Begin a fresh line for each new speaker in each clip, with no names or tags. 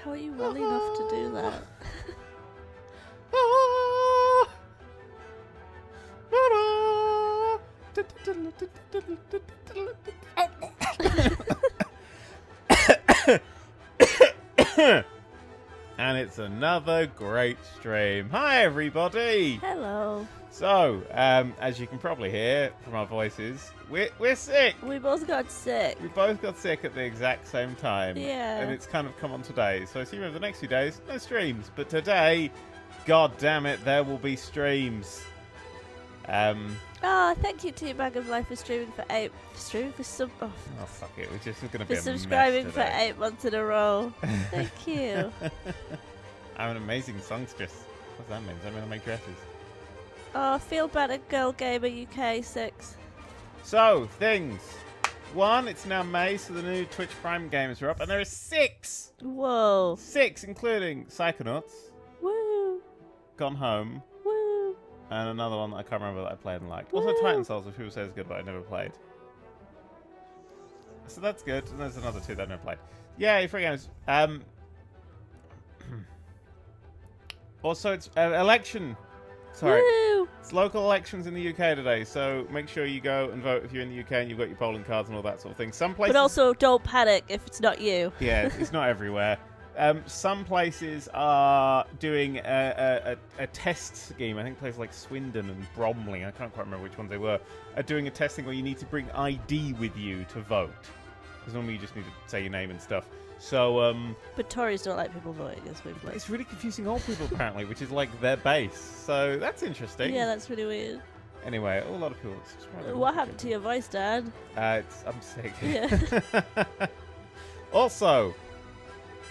How are you well enough to do that?
And it's another great stream. Hi everybody!
Hello.
So, as you can probably hear from our voices, we're sick!
We both got sick.
We both got sick at the exact same time.
Yeah.
And it's kind of come on today. So assume over the next few days, no streams. But today, god damn it, there will be streams.
Thank you to Bag of Life for streaming for
Oh fuck it, we're just gonna
for
be a
subscribing
mess
for
today.
8 months in a row. Thank you.
I'm an amazing songstress. What's that mean? Does that mean I make dresses?
Oh, Feel Better Girl Gamer UK 6.
So, things. 1, it's now May, so the new Twitch Prime games are up, and there are 6!
Whoa.
6, including Psychonauts,
Woo.
Gone Home,
Woo.
and another one that I can't remember that I played and liked.
Woo.
Also Titan Souls, which people say is good, but I never played. So that's good, and there's another 2 that I've never played. Yay, free games. Also, it's election. Sorry.
Woo.
It's local elections in the UK today, so make sure you go and vote if you're in the UK and you've got your polling cards and all that sort of thing. Some places...
But also, don't panic if it's not you.
Yeah, it's not everywhere. Some places are doing a test scheme. I think places like Swindon and Bromley, I can't quite remember which ones they were, are doing a testing where you need to bring ID with you to vote. Because normally you just need to say your name and stuff. So,
But Tories don't like people voting, as we've learned.
it's really confusing old people, apparently, which is like their base. So that's interesting.
Yeah, that's really weird.
Anyway, a lot of people subscribe.
What happened to your voice, Dad?
I'm sick.
Yeah.
Also,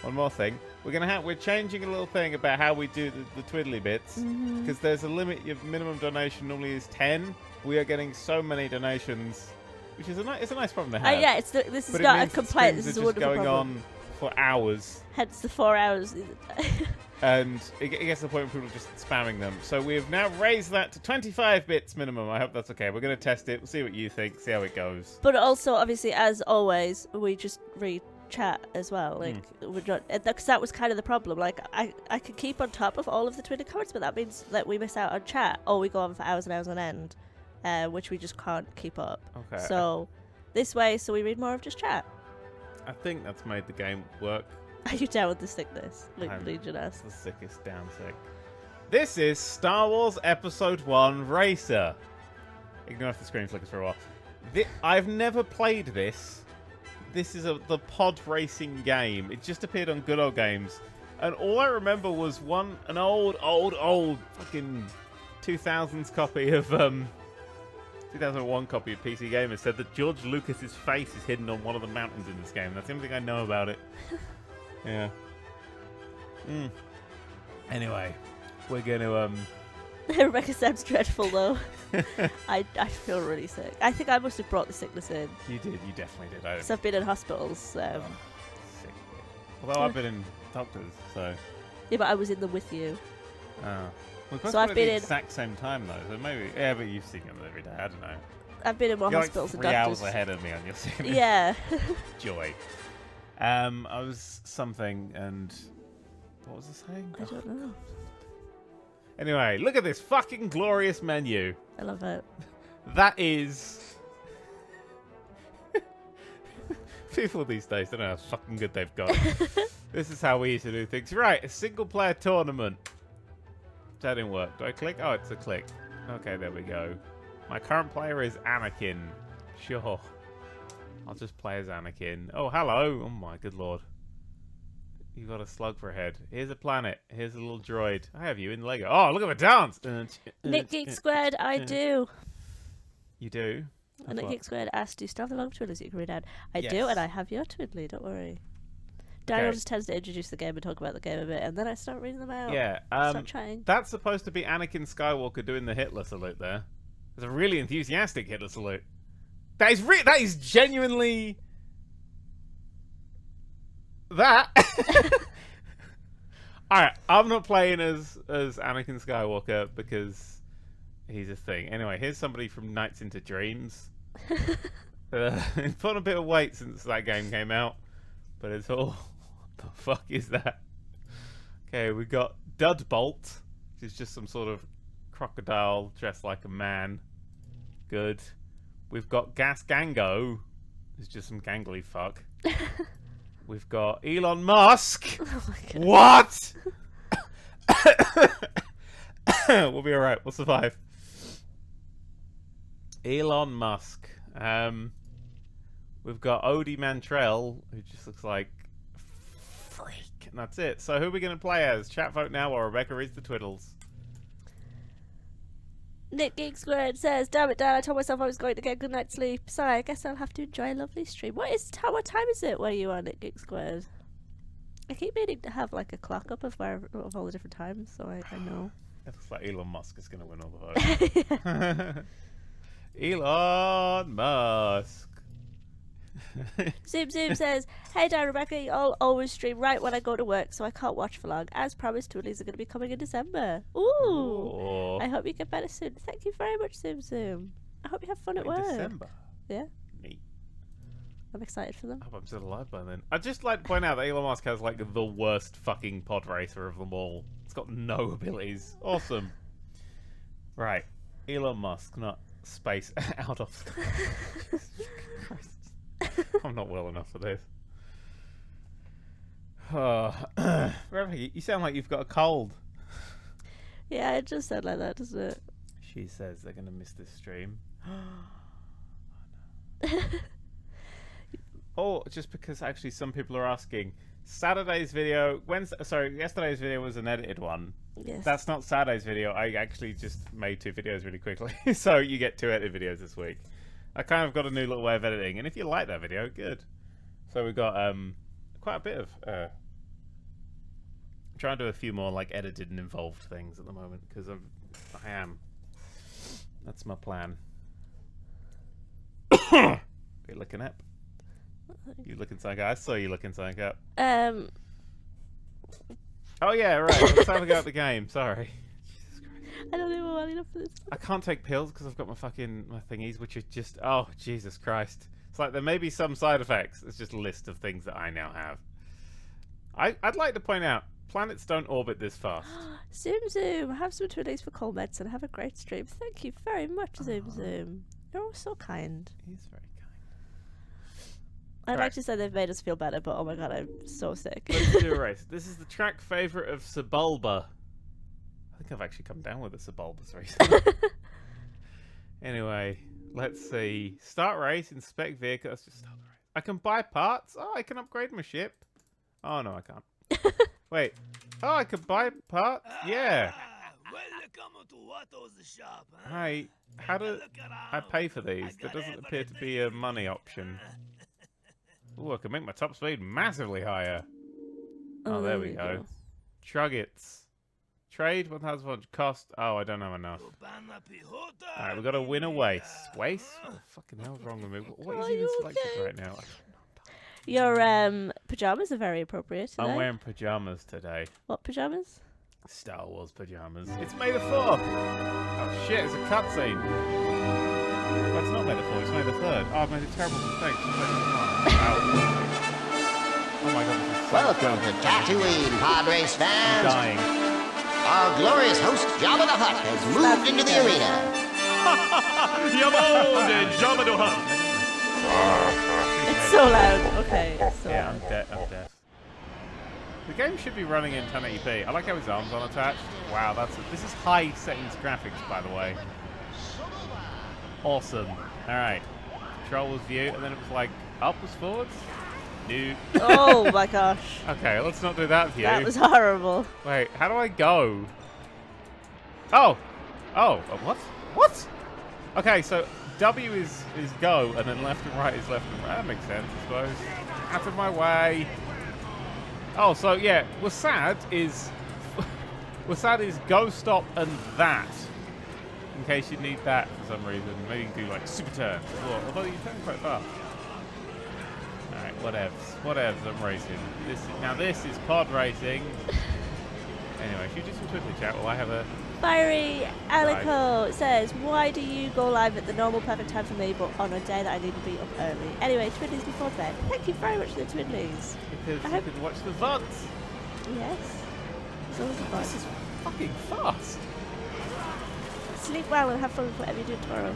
one more thing. We're changing a little thing about how we do the twiddly bits, because there's a limit. Your minimum donation normally is 10. We are getting so many donations, which is it's a nice problem to have.
Yeah, this is
But it
not a
means that
complaint.
streams
This is
are
a
just
wonderful
going
problem.
on for hours,
Hence the 4 hours.
and it gets to the point where people are just spamming them. So we have now raised that to 25 bits minimum. I hope that's okay. We're going to test it. We'll see what you think. See how it goes.
But also, obviously, as always, we just read chat as well. Like, we're not, because that was kind of the problem. Like, I could keep on top of all of the Twitter comments, but that means that we miss out on chat, or we go on for hours and hours on end, which we just can't keep up.
Okay.
So this way, we read more of just chat.
I think that's made the game work.
Are you down with the sickness? Like
I'm
Legion
It's
asks.
the sickest damn sick. This is Star Wars Episode 1 Racer. Ignore if the screen flickers for a while. I've never played this. This is the pod racing game. It just appeared on Good Old Games. And all I remember was an old fucking 2000s copy of 2001 copy of PC Gamer said that George Lucas's face is hidden on one of the mountains in this game. That's the only thing I know about it. Yeah. Anyway, we're going to
Rebecca sounds dreadful though. I feel really sick. I think I must have brought the sickness in.
You did. You definitely did.
Because I've been in hospitals.
Sick. Although I've been in doctors, so.
Yeah, but I was in them with you.
Oh. Well,
So I've been
at the
in-
exact same time though, so maybe. Yeah, but you've seen them every day. I don't know.
I've been in more
You're like
hospitals
3
and
hours
doctors.
ahead of me on your sickness.
Yeah.
Joy. I was something, and what was I saying?
I don't know.
Anyway, look at this fucking glorious menu.
I love it.
That is. People these days don't know how fucking good they've got. This is how we used to do things. Right, a single player tournament. That didn't work. Do I click? Oh, it's a click. Okay, there we go. My current player is Anakin. Sure. I'll just play as Anakin. Oh, hello. Oh my good lord. You got a slug for a head. Here's a planet. Here's a little droid. I have you in Lego. Oh, look at the dance.
Nick Geek Squared, I do.
You do?
And Nick
What?
Geek Squared asked, do you still have the long twiddlers you can read out? I
Yes.
do, and I have your twiddly, don't worry. Daniel
Okay.
just tends to introduce the game and talk about the game a bit, and then I start reading them out.
Yeah.
Start trying.
That's supposed to be Anakin Skywalker doing the Hitler salute there. It's a really enthusiastic Hitler salute. That is genuinely that. Alright, I'm not playing as Anakin Skywalker because he's a thing. Anyway, here's somebody from Nights into Dreams. It's put on a bit of weight since that game came out, but it's all. What the fuck is that? Okay, we got Dudbolt, which is just some sort of crocodile dressed like a man. Good. We've got Gas Gango, who's just some gangly fuck. We've got Elon Musk.
Oh my God.
What? We'll be alright. We'll survive. Elon Musk. We've got Odie Mantrell, who just looks like a freak. And that's it. So who are we going to play as? Chat vote now or Rebecca reads the twiddles.
Nick Geek Squared says, "Damn it, Dad! I told myself I was going to get a good night's sleep. Sorry, I guess I'll have to enjoy a lovely stream." What time is it where you are, Nick Geek Squared? I keep meaning to have like a clock up of all the different times, so I know.
It looks like Elon Musk is going to win all the votes. Elon Musk.
Zoom says, "Hey Dan, Rebecca, I'll always stream right when I go to work, so I can't watch for long. As promised, Twiddlies are going to be coming in December. Ooh. I hope you get better soon. Thank you very much, Zoom. I hope you have fun at work."
December.
Yeah.
Neat.
I'm excited for them.
I hope I'm still alive by then. I'd just like to point out that Elon Musk has like the worst fucking pod racer of them all. It's got no abilities. Awesome. Right. Elon Musk, not space out of. Christ. I'm not well enough for this. Rebecca, you sound like you've got a cold.
Yeah, it just sounds like that, doesn't it?
She says they're going to miss this stream. Oh, just because actually some people are asking. Yesterday's video was an edited one.
Yes.
That's not Saturday's video. I actually just made 2 videos really quickly. So you get 2 edited videos this week. I kind of got a new little way of editing, and if you like that video, good. So we've got quite a bit of... I'm trying to do a few more like edited and involved things at the moment, because I am. That's my plan. What are you looking up? You looking something up? I saw you looking something up. Oh yeah, right. Let's have a go at the game. Sorry.
I don't even want enough for this.
I can't take pills because I've got my thingies, which are just... Oh, Jesus Christ. It's like there may be some side effects. It's just a list of things that I now have. I'd like to point out, planets don't orbit this fast.
Zoom. Have some Twiddlies for cold medicine. Have a great stream. Thank you very much, Zoom. You're all so kind.
He's very kind.
I'd like to say they've made us feel better, but oh my God, I'm so sick.
Let's do a race. This is the track favourite of Sebulba. I think I've actually come down with the Sebulbas recently. Anyway, let's see. Start race, inspect vehicle. Let's just start the race. I can buy parts. Oh, I can upgrade my ship. Oh, no, I can't. Wait. Oh, I can buy parts? Yeah.
Welcome to Watto's shop.
Hi. How do I pay for these? There doesn't appear to be a money option. Oh, I can make my top speed massively higher. Oh, there we go. Truggets. Trade 1,000 cost. Oh, I don't have enough. Alright, we've got to win a waste. Waste? What the fucking hell's wrong with me? What is even selected right now?
Your pajamas are very appropriate today.
I'm wearing pajamas today.
What pajamas?
Star Wars pajamas. It's May the 4th! Oh shit, it's a cutscene. Well, it's not May the 4th, it's May the 3rd. Oh, I've made a terrible mistake. Oh my God, this is so
Welcome to Tatooine, Padres fans.
I'm dying.
Our glorious host, Jabba the Hutt, has moved into the arena.
Jabba the Hutt.
It's so loud. Okay. It's so
Yeah,
loud.
I'm deaf. The game should be running in 1080p. I like how his arms aren't attached. Wow, this is high settings graphics, by the way. Awesome. Alright. Controller's view, and then it was like, upwards, forwards? No.
Oh my gosh.
Okay, let's not do that view.
That was horrible.
Wait, how do I go? Oh! Oh, what? What? Okay, so W is go, and then left and right is left and right. That makes sense, I suppose. Out of my way. Oh, so yeah, Wasad is go, stop, and that. In case you need that for some reason. Maybe you can do like super turns. Although you turn quite fast. Alright, whatevs, I'm racing. This is pod racing. Anyway, should you do some Twitter chat while I have a...
Fiery Alico says, "Why do you go live at the normal perfect time for me, but on a day that I need to be up early?" Anyway, Twiddlies before bed. Thank you very much for the Twiddlies.
Because you can watch the VODs.
Yes. It's always fun.
This is fucking fast.
Sleep well and have fun with whatever you do tomorrow.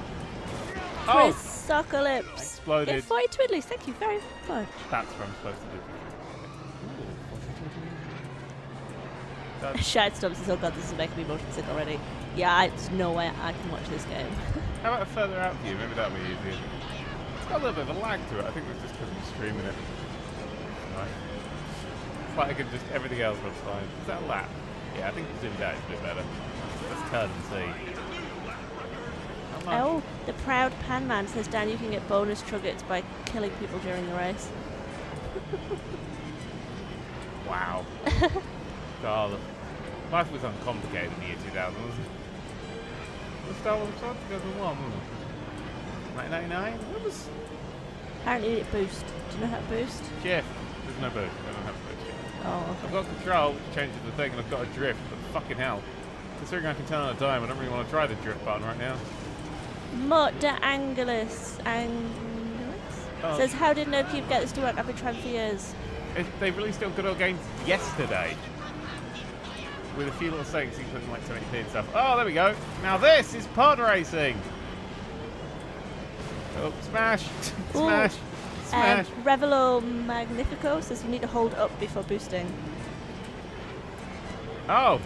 Oh!
Chris Sockolips.
Exploded.
Get 40 twiddlies. Thank you very much.
That's what I'm supposed to do. That's
Shite Stumps says, oh god, this is making me motion sick already. Yeah, there's no way I can watch this game.
How about a further out view? Maybe that'll be easier. It's got a little bit of a lag to it. I think it's just because I'm streaming it. Right. It's like I can just, everything else runs fine. Is that a lap? Yeah, I think it's zoomed out a bit better. Let's turn and see. How much?
Oh, the proud pan man says, Dan, you can get bonus truggets by killing people during the race.
Wow. God, life was uncomplicated in the year 2000, wasn't it? The Star Wars episode 2001, wasn't it? 1999? What was...
Apparently it boost. Do you know how to boost?
Shift. There's no boost. I don't have a boost shift.
Oh,
I've got control, which changes the thing, and I've got a drift, but fucking hell. Considering I can turn on a dime, I don't really want to try the drift button right now.
Mott de Angelus says, how did Nerd³ get this to work? I've been trying for years.
They released all good old games yesterday. With a few little settings, including like 1080p and stuff. Oh, there we go. Now this is pod racing. Oh, smash. Smash. Smash.
Revelo Magnifico says you need to hold up before boosting.
Oh.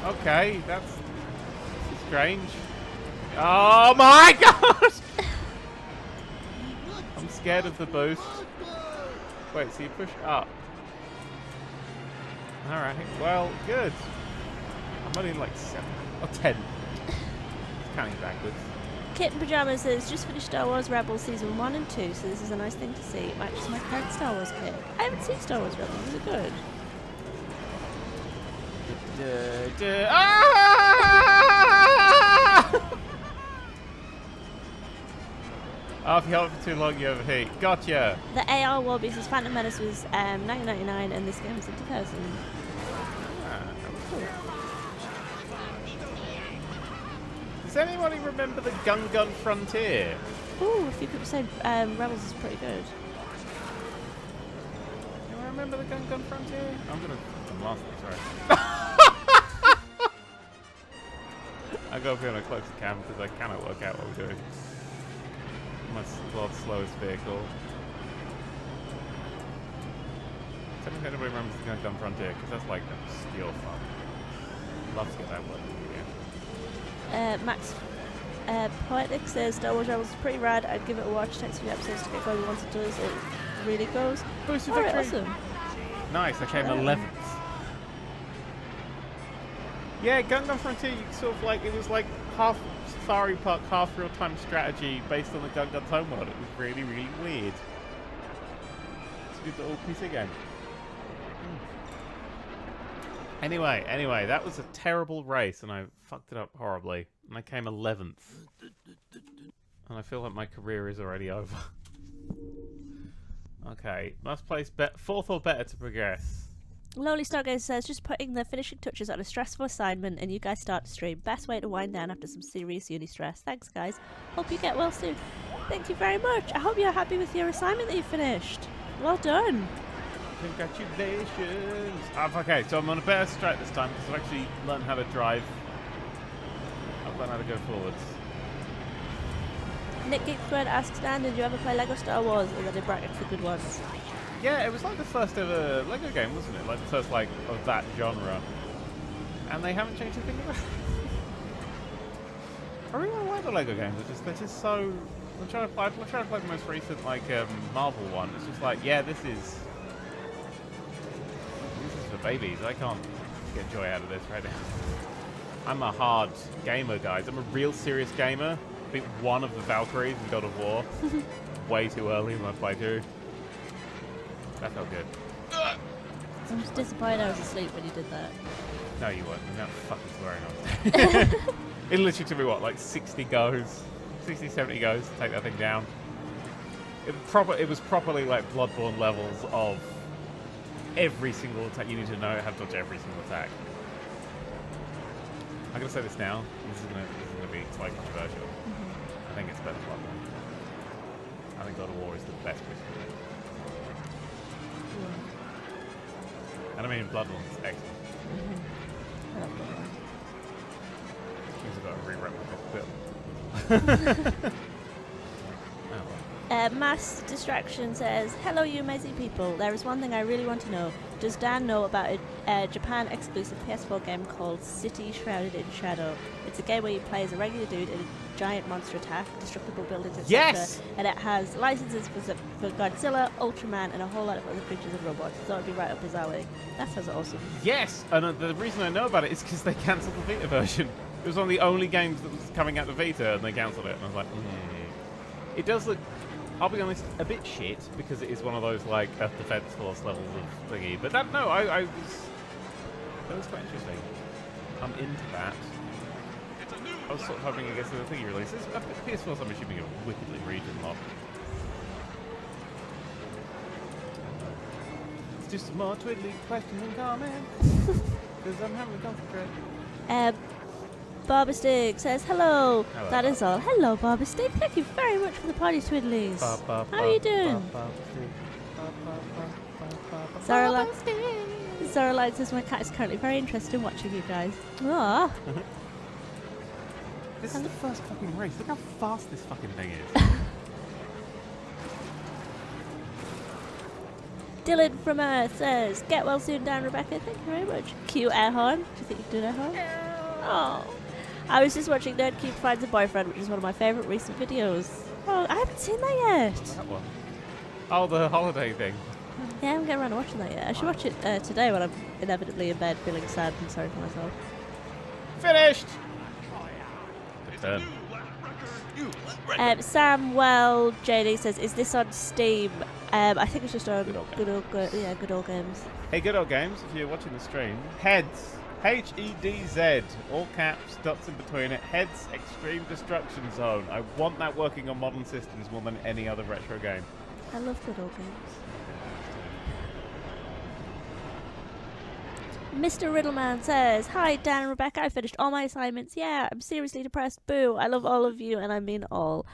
Okay, that's strange. Oh my god! I'm scared of the boost. Wait, so you push up. Alright, well, good. I'm only like 7 or 10. Counting backwards.
Kitten Pajamas says, just finished Star Wars Rebels Season 1 and 2, so this is a nice thing to see. It matches my current Star Wars kit. I haven't seen Star Wars Rebels. Is it good?
Oh, if you hold it for too long, you overheat. Gotcha!
The AR Warby says Phantom Menace was 1999 and this game was in 2000. Cool.
Does anybody remember the Gun Frontier?
Ooh, a few people say Rebels is pretty good.
Do I remember the Gun Frontier? I'm lost, sorry. I go up here on a closer cam because I cannot work out what we're doing. My world's slowest vehicle. Tell me if anybody remembers the Gun Frontier, because that's like obscure fun. Love to get that working again.
Max Poetic says Star Wars Rebels is pretty rad. I'd give it a watch. Takes a few episodes to get going. Once it does, it really goes.
Boost of
Alright,
victory!
awesome.
Nice, I came 11th. Yeah, Gun Frontier, you sort of like, it was like half Safari Park, half real-time strategy based on the Gun home world. It was really, really weird. It's a good little PC game. Anyway, that was a terrible race, and I fucked it up horribly. And I came 11th. And I feel like my career is already over. Okay, must place 4th or better to progress.
Lowly Stargazer says, just putting the finishing touches on a stressful assignment and you guys start to stream. Best way to wind down after some serious uni stress. Thanks, guys. Hope you get well soon. Thank you very much. I hope you're happy with your assignment that you finished. Well done.
Congratulations. Okay, so I'm on a better strat this time because I've actually learned how to drive. I've learned how to go forwards.
Nick Geek Squared asks, Dan, did you ever play Lego Star Wars? Or the brackets the good ones?
Yeah, it was like the first ever Lego game, wasn't it? Like the first like of that genre. And they haven't changed a thing about it. I really like the Lego games. They're just so. I'm trying to play the most recent like Marvel one. It's just like, yeah, this is for babies. I can't get joy out of this right now. I'm a hard gamer, guys. I'm a real serious gamer. I beat one of the Valkyries in God of War way too early in my playthrough. That felt good.
I'm just disappointed I was asleep when you did that.
No, you weren't. You're not fucking swearing on. It literally took me, what, like 60 goes? 60, 70 goes to take that thing down. It was properly like Bloodborne levels of every single attack. You need to know how to dodge every single attack. I'm going to say this now. This is gonna be slightly controversial. I think it's better than Bloodborne. I think God of War is the best Christian game. And I mean, Bloodborne's excellent.
I love
I've got to rewrite my bit.
Mass Distraction says, hello you amazing people. There is one thing I really want to know. Does Dan know about a Japan exclusive PS4 game called City Shrouded in Shadow? It's a game where you play as a regular dude in a giant monster attack, destructible buildings, etc.
Yes!
And it has licenses for Godzilla, Ultraman, and a whole lot of other creatures and robots. So it'd be right up his alley. That sounds awesome.
Yes! And the reason I know about it is because they cancelled the Vita version. It was one of the only games that was coming out the Vita, and they cancelled it. And I was like, It does look, I'll be honest, a bit shit, because it is one of those, like, Earth Defense Force levels of thingy. But that, no, that was quite interesting. I'm into that. I was sort of hoping, I guess, the thingy releases. PS4's, I'm assuming, a wickedly region lock. It's just some more twiddly questions and comments. Because I'm having to concentrate.
Barberstick says, hello.
Hello,
That is all. Hello, Barberstick. Thank you very much for the party twiddlies. How are you doing? Zaraline says, my cat is currently very interested in watching you guys. Aww.
This is the first fucking race. Look how fast this fucking thing is.
Dylan from Earth says, get well soon, Dan, Rebecca. Thank you very much. Cute air horn. Do you think you can do an air horn? Oh. I was just watching Nerd³ Finds a Boyfriend, which is one of my favourite recent videos. Oh, I haven't seen that yet.
That one. Oh, the holiday thing.
Yeah, I haven't get around to watching that yet. I should watch it today when I'm inevitably in bed feeling sad and sorry for myself.
Finished! Good turn.
Samuel JD says, is this on Steam? I think it's just on Good Old Games.
Hey, Good Old Games, if you're watching the stream, Heads, H-E-D-Z, all caps, dots in between it, Heads Extreme Destruction Zone. I want that working on modern systems more than any other retro game.
I love Good Old Games. Mr. Riddleman says, hi Dan and Rebecca, I finished all my assignments. Yeah, I'm seriously depressed. Boo. I love all of you and I mean all.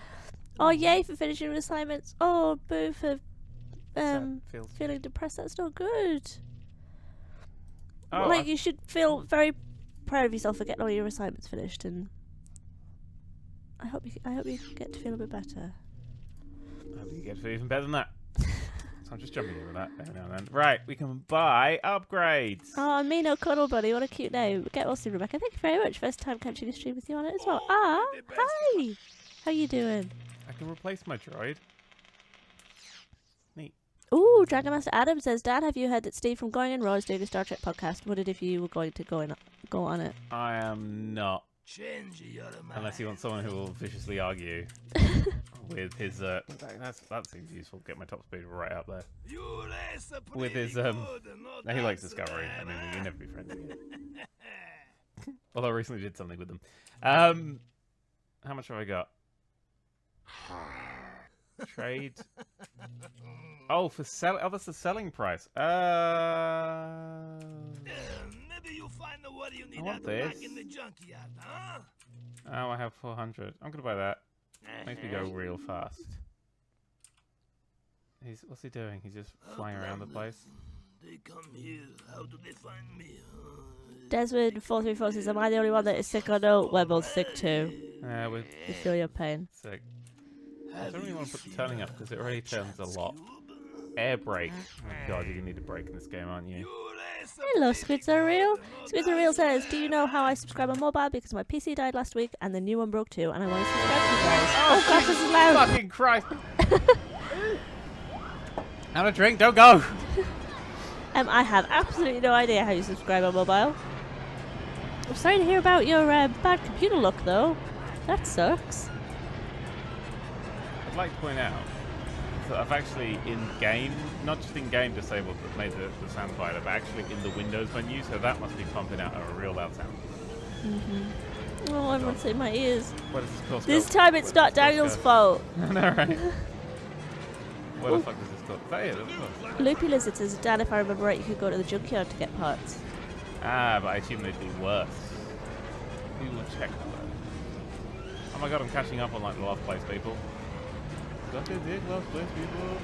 Oh, yay for finishing your assignments. Oh, boo for feeling depressed. That's not good.
Oh,
like, you should feel very proud of yourself for getting all your assignments finished, and I hope you get to feel a bit better.
I hope you get to feel even better than that. So I'm just jumping in with that every now and then. Right, we can buy upgrades.
Oh, Mino Cuddle Buddy, what a cute name. Get well soon, Rebecca. Thank you very much. First time catching a stream with you on it as well. Ah, hi. How you doing?
I can replace my droid. Neat.
Ooh, Dragon Master Adam says, Dad, have you heard that Steve from Going in Raw is doing a Star Trek podcast? Wondered if you were going to go on it.
I am not. Unless you want someone who will viciously argue with his that seems useful. Get my top speed right up there. With his he likes Discovery. I mean, we can never be friends again. Although I recently did something with them. How much have I got? Trade. Oh, for sell. Oh, that's the selling price.
Maybe you'll find the what you need
I want
out the back
this.
in the junkyard, huh?
Oh, I have 400. I'm gonna buy that. Makes me go real fast. What's he doing? He's just flying around the place.
They come here. How do they find me?
Desmond 434 says, am I the only one that is sick or no? We're both sick too.
We're
We feel your pain.
sick. I don't really want to put the turning up because it already turns a lot. Air brake. Oh my god, you need a brake in this game, aren't you?
Hello, Squids Are Real. Squids Are Real says, do you know how I subscribe on mobile? Because my PC died last week and the new one broke too, and I want to subscribe to you guys. Oh gosh, this is loud.
Fucking Christ. Have a drink, don't go.
I have absolutely no idea how you subscribe on mobile. I'm sorry to hear about your bad computer luck, though. That sucks.
I'd like to point out that I've actually in-game, not just in-game disabled, but made the sound quieter, but actually in the Windows menu, so that must be pumping out a real loud sound.
Oh, everyone's in my ears.
Where does this course
This
go?
time it's
Where
not
does this
Daniel's
course
fault.
go? No, right. Where the fuck does this course? Is that it? That's the course.
Loopy Lizard says, Dan, if I remember right, you could go to the junkyard to get parts.
Ah, but I assume they'd be worse. We will check that. Oh my god, I'm catching up on like the Lost Place people. Lost Place people.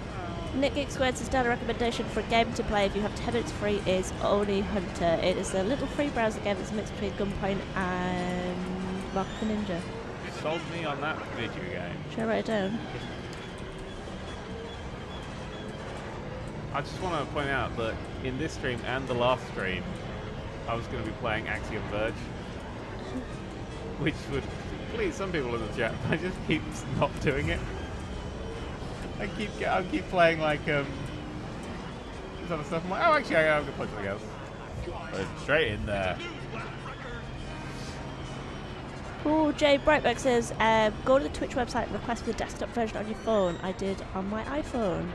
Nick Geek Squared says down a recommendation for a game to play if you have 10 minutes free is Oni Hunter. It is a little free browser game that's a mix between Gunpoint and Mark the Ninja.
You sold me on that video game.
Should I write it down?
I just want to point out that in this stream and the last stream, I was going to be playing Axiom Verge, which would please some people in the chat. I just keep not doing it. I keep playing like this other stuff. I'm like, oh, actually, I'm gonna play something else. Straight in there.
Oh, Jay Brightback says, go to the Twitch website and request for the desktop version on your phone. I did on my iPhone.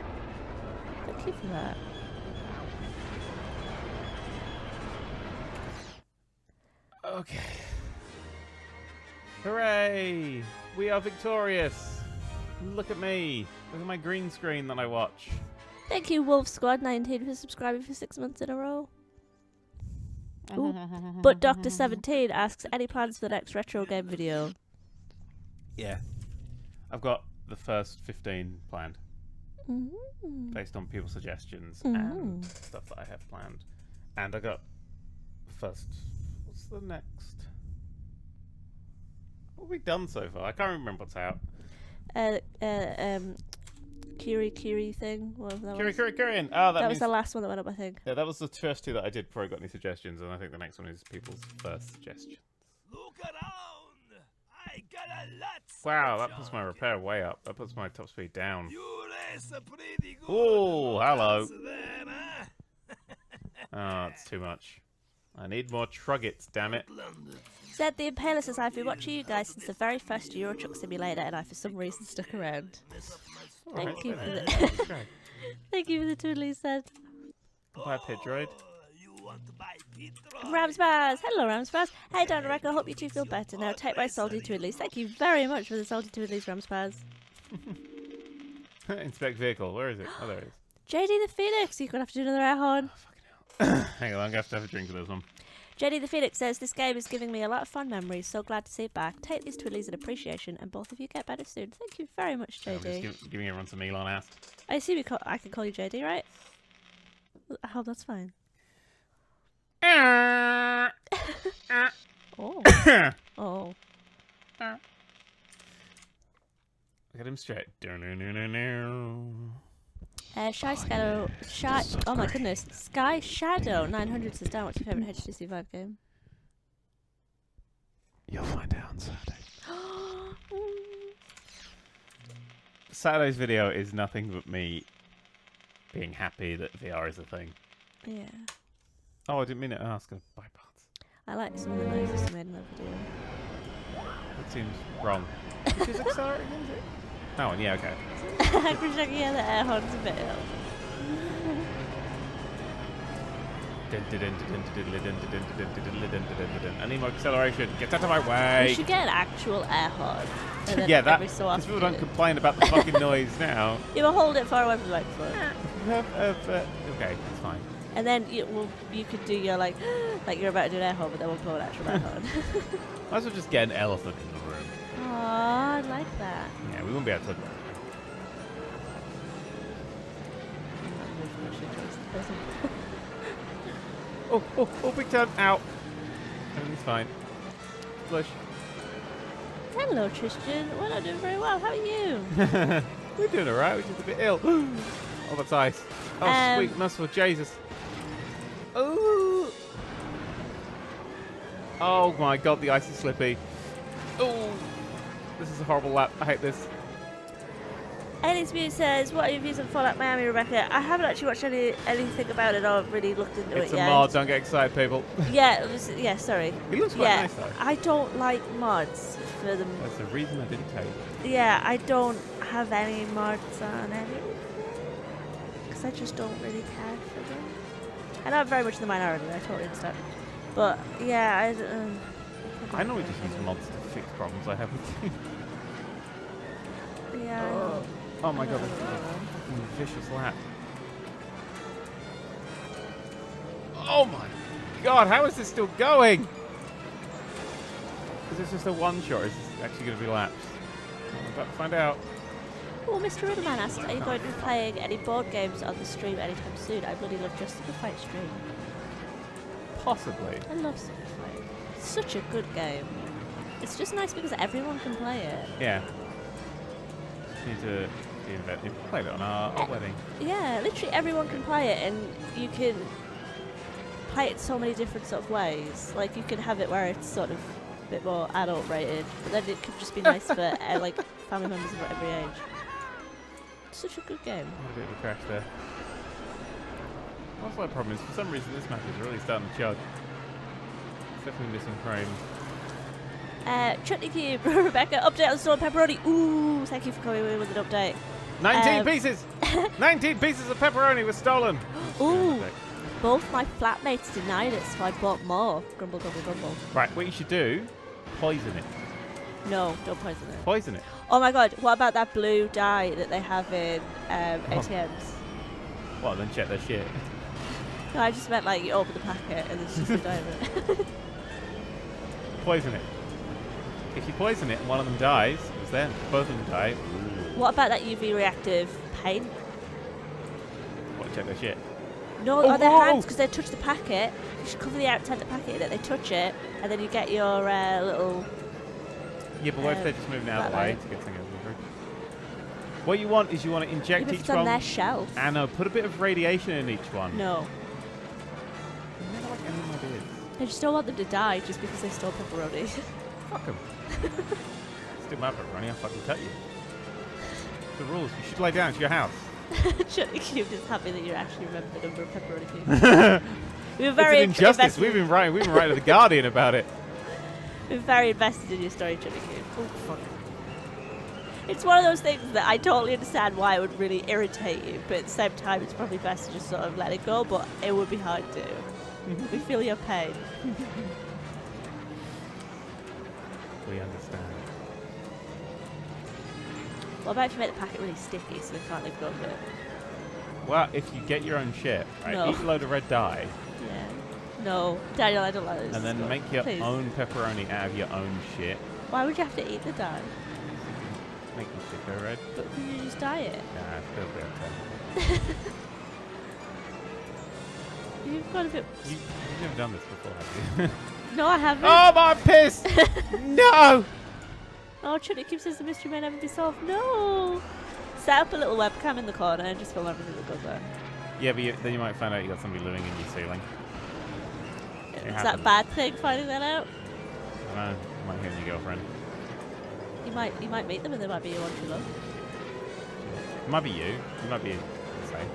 Thank you for that.
Okay. Hooray! We are victorious! Look at me! Look at my green screen that I watch.
Thank you, Wolf Squad 19 for subscribing for 6 months in a row. Ooh. But Dr. 17 asks, any plans for the next retro game video?
Yeah. I've got the first 15 planned. Based on people's suggestions and stuff that I have planned. And I got first... What's the next? What have we done so far? I can't remember what's out.
Kiri thing. Whatever that was.
Kurian. Oh,
that was the last one that went up, I think.
Yeah, that was the first two that I did before I got any suggestions, and I think the next one is people's first suggestions.
Look around. I got a lot.
Wow, that puts my repair way up. That puts my top speed down.
You race pretty good.
Oh, hello.
There, huh?
Oh, it's too much. I need more truggets, damn it.
Zed the Impaler says, I've been watching you guys since the very first Euro Truck Simulator, and I for some reason stuck around. Thank you for the thank you for the twiddly, Zed.
Goodbye, Pit Droid.
Ramspaz! Hello, Ramspaz. Hey, down the record. I hope you two feel better now. Take my salty twiddlies. Thank you very much for the salty twiddlies, Ramspaz.
Inspect vehicle. Where is it? Oh, there it is.
JD the Phoenix. You're going to have to do another air horn.
Oh, fucking hell. Hang on, I'm going to have a drink of this one.
JD the Phoenix says, this game is giving me a lot of fun memories. So glad to see it back. Take these twiddlies in appreciation, and both of you get better soon. Thank you very much, JD.
I'm just giving everyone some Elon ass.
I assume I can call you JD, right? Oh, that's fine. Oh. Oh.
Look at him straight.
Shy Shadow. Oh my goodness. Sky Shadow 900 says down. What's your favourite HTC Vive game?
You'll find out on Saturday. Saturday's video is nothing but me being happy that VR is a thing.
Yeah.
Oh, I didn't mean to ask a buy parts.
I like some of the noises you made in that video.
That seems wrong. Which is accelerating, is it? Oh, yeah, okay.
Yeah, the air horn's a bit ill.
I need more acceleration. Get out of my way.
You should get an actual air horn.
Yeah, that.
Every so often
People don't complain about the fucking noise now.
You will hold it far away from the microphone.
Okay, that's fine.
And then you could do your like you're about to do an air horn, but then we'll pull an actual air horn.
Might as well just get an elephant in the room.
Aww, I like that.
Yeah, we won't be able to. Oh, big turn. Ow. Everything's fine. Flush.
Hello, Tristan. We're not doing very well. How are you?
We're doing alright. We're just a bit ill. Oh, that's ice. Oh, sweet muscle. Jesus. Oh. Oh my god, the ice is slippy. Oh. This is a horrible lap. I hate this.
Aliens Muse says, what are your views on Fallout Miami, Rebecca? I haven't actually watched anything about it or really looked into
It's
it
a
yet.
mod, don't get excited, people.
Yeah, sorry.
It looks quite nice, though.
I don't like mods for them.
That's the reason I didn't take it.
Yeah, I don't have any mods on any. Because I just don't really care for them. I know I'm very much in the minority, I totally understand. But, yeah,
I normally just use mods to fix problems I have with things.
Yeah.
Oh my god, this is a fucking vicious lap. Oh my god, how is this still going? Is this just a one shot? Or is this actually going to be laps? I'm about to find out.
Oh, Mr. Riddleman asked, are you going to be playing any board games on the stream anytime soon? I bloody love Just Super Fight stream.
Possibly.
I love Super Fight. It's such a good game. It's just nice because everyone can play it.
Yeah. Need to you played it on our wedding.
Yeah, literally everyone can play it, and you can play it so many different sort of ways. Like, you can have it where it's sort of a bit more adult rated, but then it could just be nice for like family members of every age. It's such a good game.
A bit of a crash there. What's my problem is, for some reason this map is really starting to chug. It's definitely missing frames.
Chutney Cube, Rebecca, update on Storm Pepperoni. Ooh, thank you for coming in with an update.
19 pieces! 19 pieces of pepperoni were stolen!
Ooh, both my flatmates denied it, so I bought more. Grumble, grumble, grumble.
Right, what you should do, poison it.
No, don't poison it.
Poison it.
Oh my god, what about that blue dye that they have in ATMs?
Well, then check their shit.
No, I just meant like you open the packet and there's just a dye in it.
Poison it. If you poison it and one of them dies, it's them. Both of them die. Ooh.
What about that UV reactive paint?
What, check their shit?
No, on their hands, because they touch the packet. You should cover the outside of the packet in it. They touch it, and then you get your little...
Yeah, but what if they're just moving out of the way
light.
to get something over? What you want is you want to inject
If
each
it's on
one.
their shelf.
And put a bit of radiation in each one.
No.
I never like any of my ideas.
I just don't want them to die just because they stole pepperoni.
Fuck them. Still my pepperoni, I'll fucking cut you. The rules. You should lay down. It's your house.
Chutney Cube is happy that you actually remember the number of pepperoni cubes. We were very
it's an injustice.
invested.
We've been writing to the Guardian about it.
We're very invested in your story, Chutney Cube.
Oh fuck.
It's one of those things that I totally understand why it would really irritate you, but at the same time, it's probably best to just sort of let it go. But it would be hard to. We feel your pain.
We understand.
What about if you make the packet really sticky so they can't leave go of it?
Well, if you get your own shit, right?
No.
Eat a load of red dye,
Yeah. No, Daniel, I don't like this.
and then
stuff.
make your
Please.
own pepperoni out of your own shit.
Why would you have to eat the dye?
Make your shit go red.
But could you just dye it?
Nah, it's still a bit of
You've got a bit.
You've never done this before, have you?
No, I haven't.
Oh, my piss! No!
Oh, Chutney Cube says the mystery may never be solved. No! Set up a little webcam in the corner and just film everything that goes there.
Yeah, but then you might find out you got somebody living in your ceiling.
Is that a bad thing, finding that out?
I don't know. You might hear your girlfriend.
You might meet them and they might be your one true love.
It might be you. It might be the same.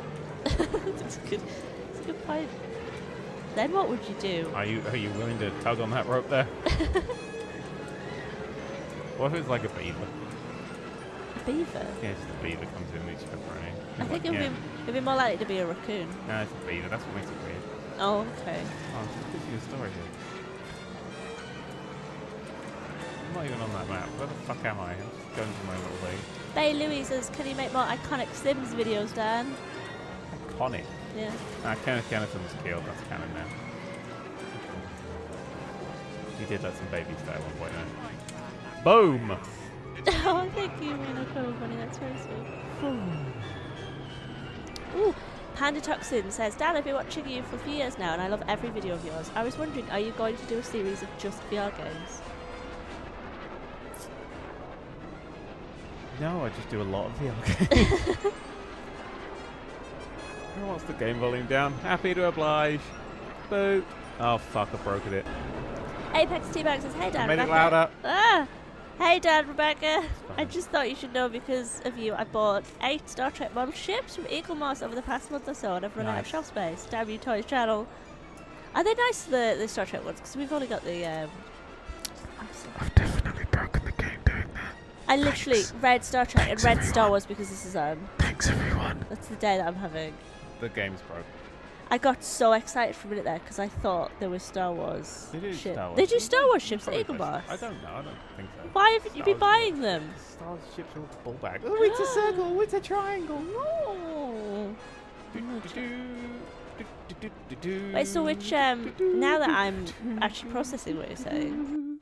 That's good. That's a good point. Then what would you do?
Are you willing to tug on that rope there? What if it's like a beaver?
A beaver?
Yeah, just a beaver comes in and eats pepperoni.
I think it'd be more likely to be a raccoon.
No, it's a beaver. That's what makes it weird.
Oh, okay.
Oh, it's just gives you a story here. I'm not even on that map. Where the fuck am I? I'm just going to my little thing.
Bay Louis says, can you make more iconic Sims videos, Dan?
Iconic.
Yeah.
Kenneth Kennison was killed. That's canon now. He did let some babies die at one point though. Boom!
Oh, thank you, Reno Cold Bunny. That's very sweet. Ooh, Panda Toxin says, Dan, I've been watching you for a few years now and I love every video of yours. I was wondering, are you going to do a series of just VR games?
No, I just do a lot of VR games. Who wants the game volume down? Happy to oblige. Boo. Oh fuck, I broke it.
Apex T-Bag says, hey, Dan,
I made
Rebecca.
it louder.
Ah! Hey, Dan, Rebecca. I just thought you should know because of you, I bought 8 Star Trek model ships from Eagle Moss over the past month or so and I've run out of
Nice.
shelf space. Damn you, Toys Channel. Are they nice, the Star Trek ones? Because we've only got the...
I've definitely broken the game doing that.
I literally read Star Trek and read Star Wars because this is
Thanks everyone.
that's the day that I'm having.
The game's broke.
I got so excited for a minute there because I thought there was Star Wars
They do
ship.
Star Wars.
They do Star Wars ships at
Probably
Eagle
most-
Moss.
I don't know. I don't think so.
Why haven't you been
Star Wars
buying them?
Star Wars ships are all bullbag. Oh, it's a circle. It's a triangle.
No.
Wait,
Wait, so which now that I'm actually processing what you're saying,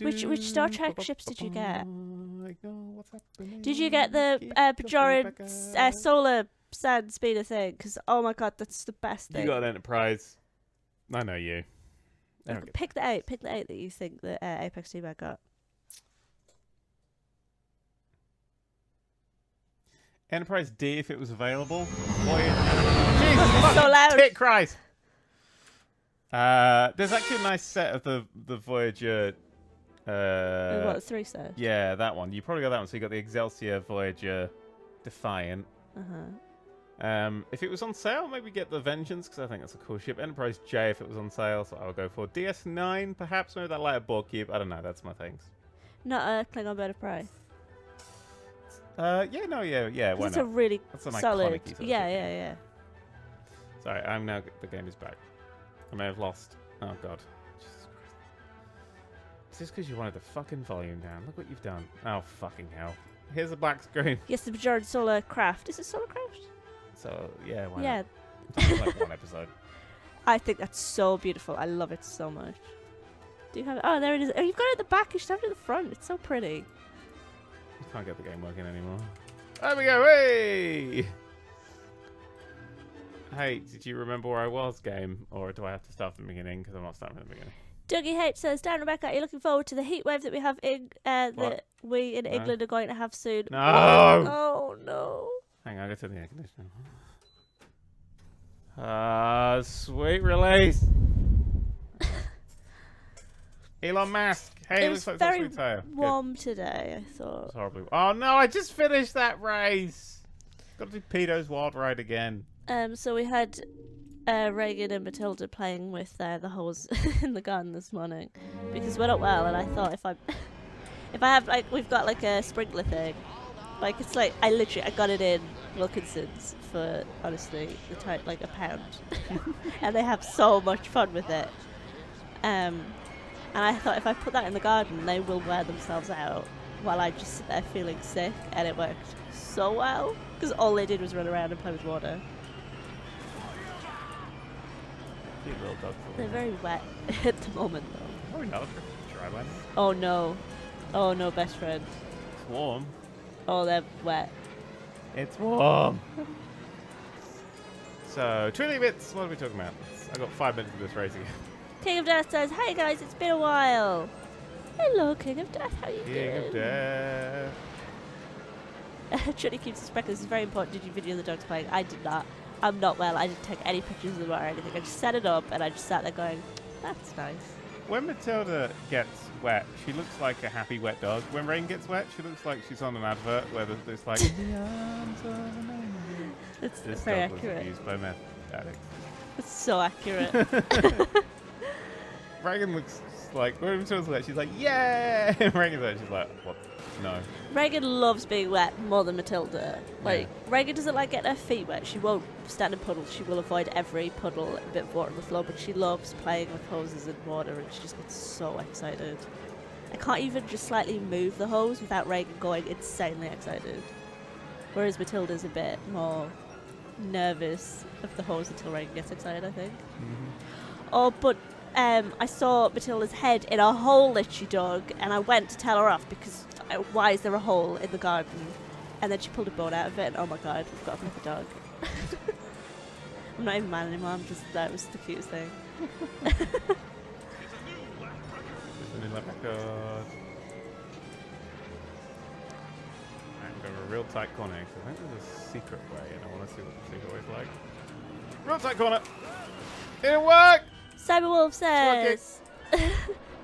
which Star Trek ships did you get?
What what's happening?
Did you get the Bajoran solar sand speeder thing? Because, oh my god, that's the best thing.
You got an Enterprise. I know you.
Pick the 8 that you think the Apex team got.
Enterprise D if it was available. Jesus,
So loud.
Tit Christ. There's actually a nice set of the Voyager.
What, 3 stars?
Yeah, that one. You probably got that one. So you got the Excelsior, Voyager, Defiant. If it was on sale, maybe get the Vengeance because I think that's a cool ship. Enterprise J if it was on sale, so I'll go for DS9 perhaps. Maybe that lighter ball cube. I don't know. That's my things.
Not a Klingon Bird of Prey.
Yeah. Why
It's
not?
a really
That's an
solid.
iconic sort of
Yeah.
Sorry, I'm now. The game is back. I may have lost. Oh god. Jesus Christ. It's just because you wanted the fucking volume down. Look what you've done. Oh fucking hell. Here's a black screen.
Yes, the Bajoran solar craft. Is it solar craft?
So yeah, why
Yeah.
not? It's like one episode.
I think that's so beautiful. I love it so much. Do you have it? Oh, there it is. Oh, you've got it at the back. You should have it at the front. It's so pretty.
I can't get the game working anymore. There we go. Hey! Hey, did you remember where I was, game? Or do I have to start from the beginning? Because I'm not starting from the beginning.
Dougie H says, Dan Rebecca, are you looking forward to the heat wave that we have in that
What?
we in England are going to have soon?
No!
Oh no.
Hang on, I'll go to the air conditioner. Sweet release! Elon Musk! Hey,
It
looks
was
like
very
sweet tail.
warm today, I thought.
It's horribly. Oh no, I just finished that race! Got to do Pedo's Wild Ride again.
So we had Reagan and Matilda playing with the holes in the garden this morning because we're not well, and I thought if I have like we've got like a sprinkler thing, like it's like I got it in Wilkinson's for honestly the time like £1, and they have so much fun with it. And I thought if I put that in the garden, they will wear themselves out while I just sit there feeling sick, and it worked so well because all they did was run around and play with water.
Cute little dog.
They're very wet at the moment, though.
Probably not. Dry land.
Oh no. Oh no, best friend.
It's warm.
Oh, they're wet.
It's warm. So, Twiddly Bits, what are we talking about? I've got 5 minutes of this race again.
King of Death says, "Hey guys, it's been a while." Hello, King of Death. How you doing?
King of Death.
Trinity keeps suspecting this is very important. Did you video the dogs playing? I did not. I'm not well. I didn't take any pictures of them or anything. I just set it up and I just sat there going, "That's nice."
When Matilda gets wet, she looks like a happy wet dog. When Rain gets wet, she looks like she's on an advert where there's like the arms of an angel.
It's
This
very
dog was
accurate.
abused by meth addicts.
It's so accurate.
Reagan looks like when Matilda's wet, she's like, "Yeah!" And Reagan's wet, she's like, "What? No."
Reagan loves being wet more than Matilda. Like,
Yeah.
Reagan doesn't like getting her feet wet. She won't stand in puddles. She will avoid every puddle, a bit of water on the floor, but she loves playing with hoses and water, and she just gets so excited. I can't even just slightly move the hose without Reagan going insanely excited. Whereas Matilda's a bit more nervous of the hose until Reagan gets excited, I think. Oh, but I saw Matilda's head in a hole that she dug, and I went to tell her off because why is there a hole in the garden? And then she pulled a bone out of it, and oh my god, we've got a proper dog. I'm not even mad anymore. That was the cutest thing.
I'm going a real tight corner because I think there's a secret way, and I want to see what the secret way's like. Real tight corner. It didn't work.
Cyberwolf says.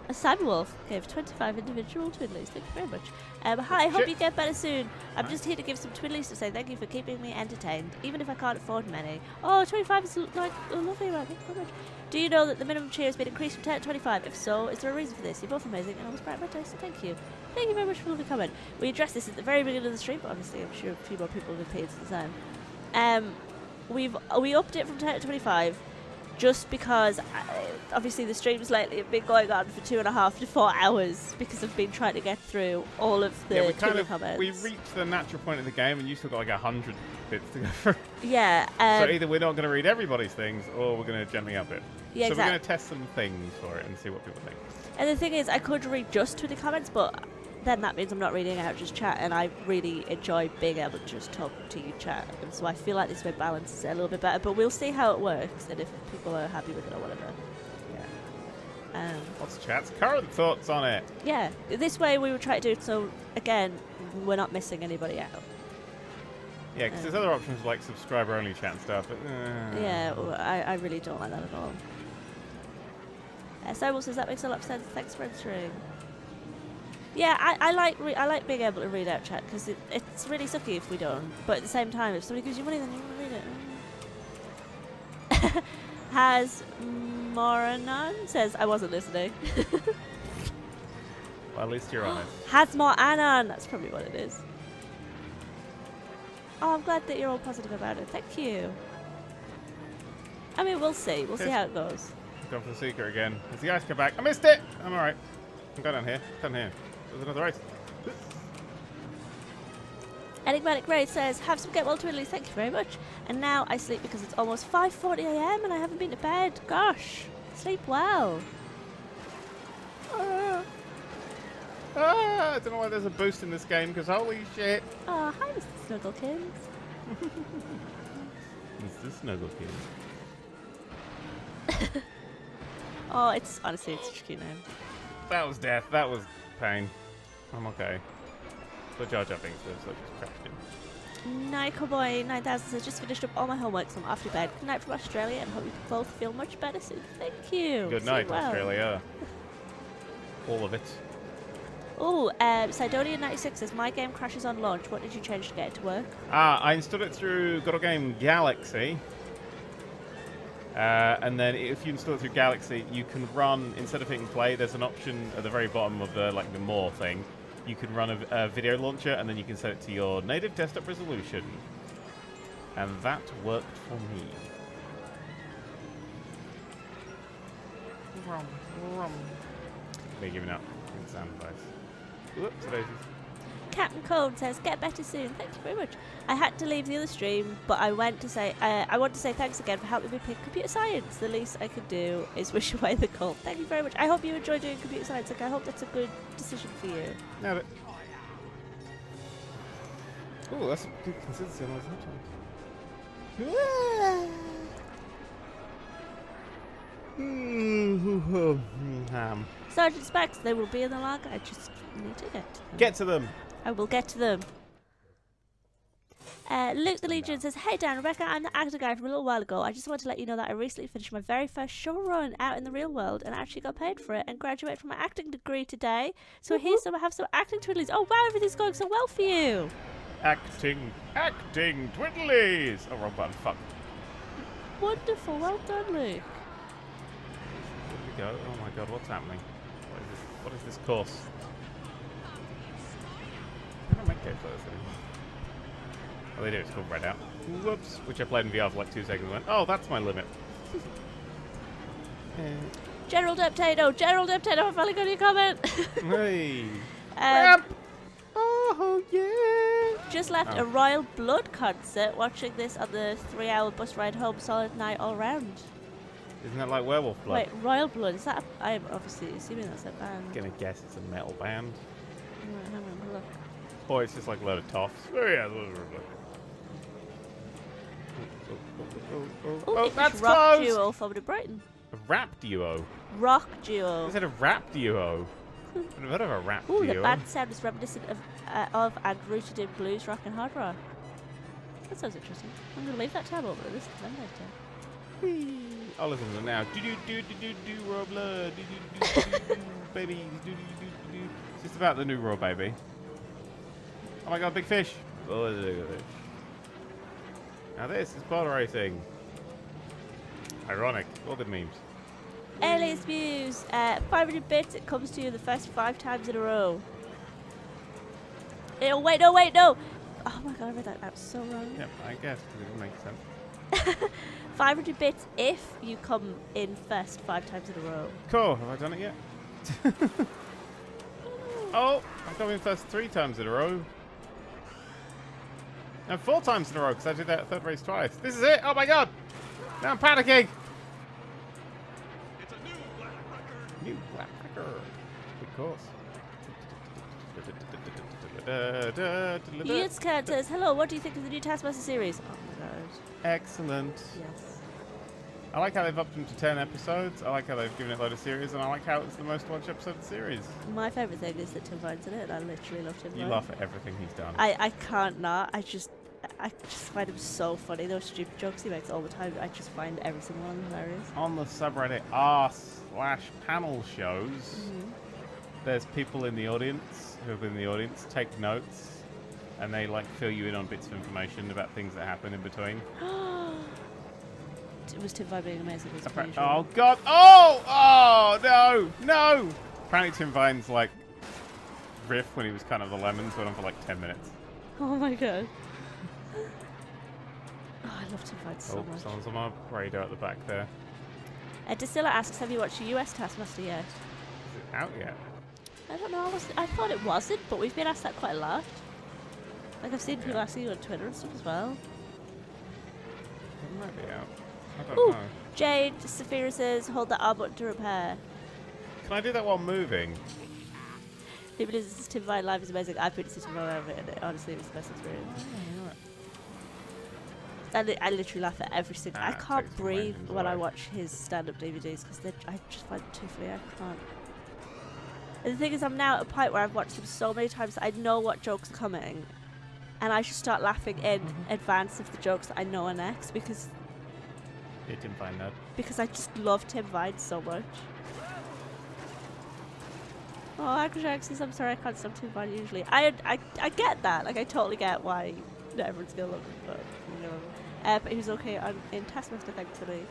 A Cyberwolf gave 25 individual twiddlies. Thank you very much. Hi, hope
Shit.
you get better soon. I'm just here to give some twiddlies to say thank you for keeping me entertained, even if I can't afford many. Oh, 25 is like a lovely amount. Thank you very much. Do you know that the minimum cheer has been increased from 10 to 25? If so, is there a reason for this? You're both amazing and always bright my taste, so thank you. Thank you very much for the lovely comment. We addressed this at the very beginning of the stream, but obviously I'm sure a few more people have paid since then. We upped it from 10 to 25 just because obviously the streams lately have been going on for 2.5 to 4 hours because I've been trying to get through all of the Twitter comments.
We reached the natural point of the game, and you still got like 100 bits to go through.
Yeah.
So either we're not going to read everybody's things, or we're going to gently up it.
Yeah,
so
exactly.
we're going to test some things for it and see what people think.
And the thing is, I could read just Twitter comments, but then that means I'm not reading out just chat, and I really enjoy being able to just talk to you chat, and so I feel like this way balances it a little bit better, but we'll see how it works and if people are happy with it or whatever.
What's chat's current thoughts on it?
Yeah, this way we would try to do it so, again, we're not missing anybody out.
Yeah, because there's other options like subscriber-only chat and stuff. But,
Yeah, well, I really don't like that at all. Cybel says that makes a lot of sense. Thanks for answering. Yeah, I like being able to read out chat because it's really sucky if we don't. But at the same time, if somebody gives you money, then you want to read it. Has Moranon says I wasn't listening.
Well, at least you're honest.
Has more Anon. That's probably what it is. Oh, I'm glad that you're all positive about it. Thank you. I mean, we'll see. We'll see how it goes.
I'm going for the secret again. As the guys come back, I missed it! I'm alright. I'm going down here. Down here. There's another race.
Enigmatic Ray says, have some get well twiddlies, thank you very much. And now I sleep because it's almost 5:40 AM and I haven't been to bed. Gosh, sleep well.
I don't know why there's a boost in this game, because holy shit.
Oh, hi, Mr. Snugglekins.
Mr. Snugglekins.
Oh, it's honestly, it's such a cute name.
That was death. That was pain. I'm okay. So Jar Jar things, so I just crashed him.
Nico Boy 9000 says, just finished up all my homework, so I'm off to bed. Good night from Australia, and hope you both feel much better soon. Thank you.
Good night, Australia. All of it.
Oh, Sidonia 96 says, my game crashes on launch. What did you change to get it to work?
I installed it through Good Old Game Galaxy. And then if you install it through Galaxy, you can run, instead of hitting play, there's an option at the very bottom of the more thing. You can run a video launcher, and then you can set it to your native desktop resolution. And that worked for me. They're giving up in sound advice. Whoops, daisies.
Captain Cone says, get better soon. Thank you very much. I had to leave the other stream, but I want to say thanks again for helping me pick computer science. The least I could do is wish away the cold. Thank you very much. I hope you enjoy doing computer science. Like, I hope that's a good decision for you.
Nailed it. Oh, that's a good consistency on those.
Sergeant Specs, they will be in the log. I just need to get to them.
Get to them.
I will get to them. Luke the Legion says, hey Dan, Rebecca, I'm the actor guy from a little while ago. I just want to let you know that I recently finished my very first show run out in the real world and actually got paid for it and graduated from my acting degree today. So here's some, I have some acting twiddlies. Oh wow, everything's going so well for you. Acting
twiddlies. Oh, wrong button. Fuck.
Wonderful, well done, Luke.
Where did we go? Oh my god, what's happening? What is this course? I don't make games like this anymore. Oh, they do. It's called Redout. Whoops. Which I played in VR for like 2 seconds and went, oh, that's my limit.
Gerald Uptato, I finally got your comment.
Hey. Ramp. Oh, yeah.
Just left a Royal Blood concert, watching this on the 3-hour bus ride home. Solid night all round.
Isn't that like Werewolf Blood?
Wait, Royal Blood, is that I'm obviously assuming that's a band.
I'm gonna guess it's a metal band.
Right, hang on, look.
Or it's just like a load of toffs. Oh yeah. Oh, that's
rock
close!
duo formed in Brighton.
A rap duo?
Rock duo.
Is it a rap duo? I've never heard of a rap
Ooh,
duo.
the band sound is reminiscent of and rooted in blues, rock and hard rock. That sounds interesting. I'm going to leave that tab over and listen to them later.
I'll listen to them now. Do raw blood. Do baby. Do. It's just about the new raw baby. Oh my god, big fish. Oh, look at this. Now this is pod racing. Ironic. All good memes.
Alias Muse, 500 bits, it comes to you the first 5 times in a row. Oh, wait, no! Oh my god, I read that out so wrong.
Yep, I guess, because it didn't make sense.
500 bits if you come in first 5 times in a row.
Cool, have I done it yet? Oh, I've come in first 3 times in a row. No, 4 times in a row, because I did that third race twice. This is it! Oh my god! Now I'm panicking! New black record. Good course.
Youth Cat says, hello, what do you think of the new Taskmaster series? Oh my god.
Excellent.
Yes.
I like how they've upped them to 10 episodes. I like how they've given it a load of series, and I like how it's the most watched episode of the series.
My favourite thing is that Tim Vine's in it, and I literally love Tim Vine.
You laugh at everything he's done.
I can't not. I just find him so funny. Those stupid jokes he makes all the time, I just find every single one hilarious.
On the subreddit r/panel shows, there's people in the audience who have been in the audience, take notes, and they like fill you in on bits of information about things that happen in between.
It was Tim Vine being amazing.
Oh god! Oh no! Apparently Tim Vine's like riff when he was kind of the lemons went on for like 10 minutes.
Oh my god. Oh, I love Tim Vine so much.
Someone's on my radar at the back there.
Distilla asks, have you watched the US Taskmaster yet?
Is it out yet?
I don't know. I thought it wasn't, but we've been asked that quite a lot. Like, I've seen people asking you on Twitter and stuff as well.
It might be out. I don't know.
Jade Saphira says, hold the R button to repair.
Can I do that while moving?
People is Tim Vine live is amazing. I've been to Tim Vine live and it honestly was the best experience. I literally laugh at every single. I can't breathe when I watch his stand-up DVDs because I just find it too funny. I can't. And the thing is, I'm now at a point where I've watched them so many times that I know what jokes are coming, and I should start laughing in advance of the jokes that I know are next because.
You're Tim Vine nerd.
Because I just love Tim Vine so much. Oh, Akrajax says, I'm sorry, I can't stop Tim Vine usually. I get that. Like, I totally get why not everyone's gonna love him, but you know. But he was okay in Taskmaster, thankfully.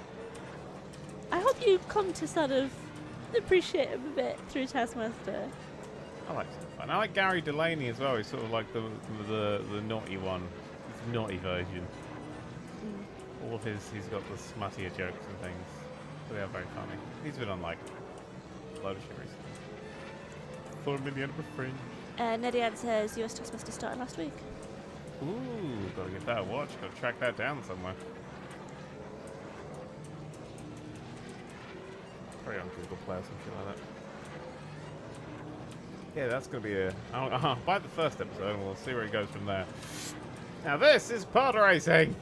I hope you come to sort of appreciate him a bit through Taskmaster.
I like Tim Vine. I like Gary Delaney as well. He's sort of like the naughty one. He's the naughty version. All of he's got the smuttier jokes and things. But they are very funny. He's been on like a load of shit recently. Thought him in the end of a fringe.
Nedian says US Taskmaster started last week.
Ooh, gotta get that a watch. Gotta track that down somewhere. Probably on Google Play or something like that. Yeah, that's gonna be I'll buy the first episode and we'll see where it goes from there. Now this is pod racing.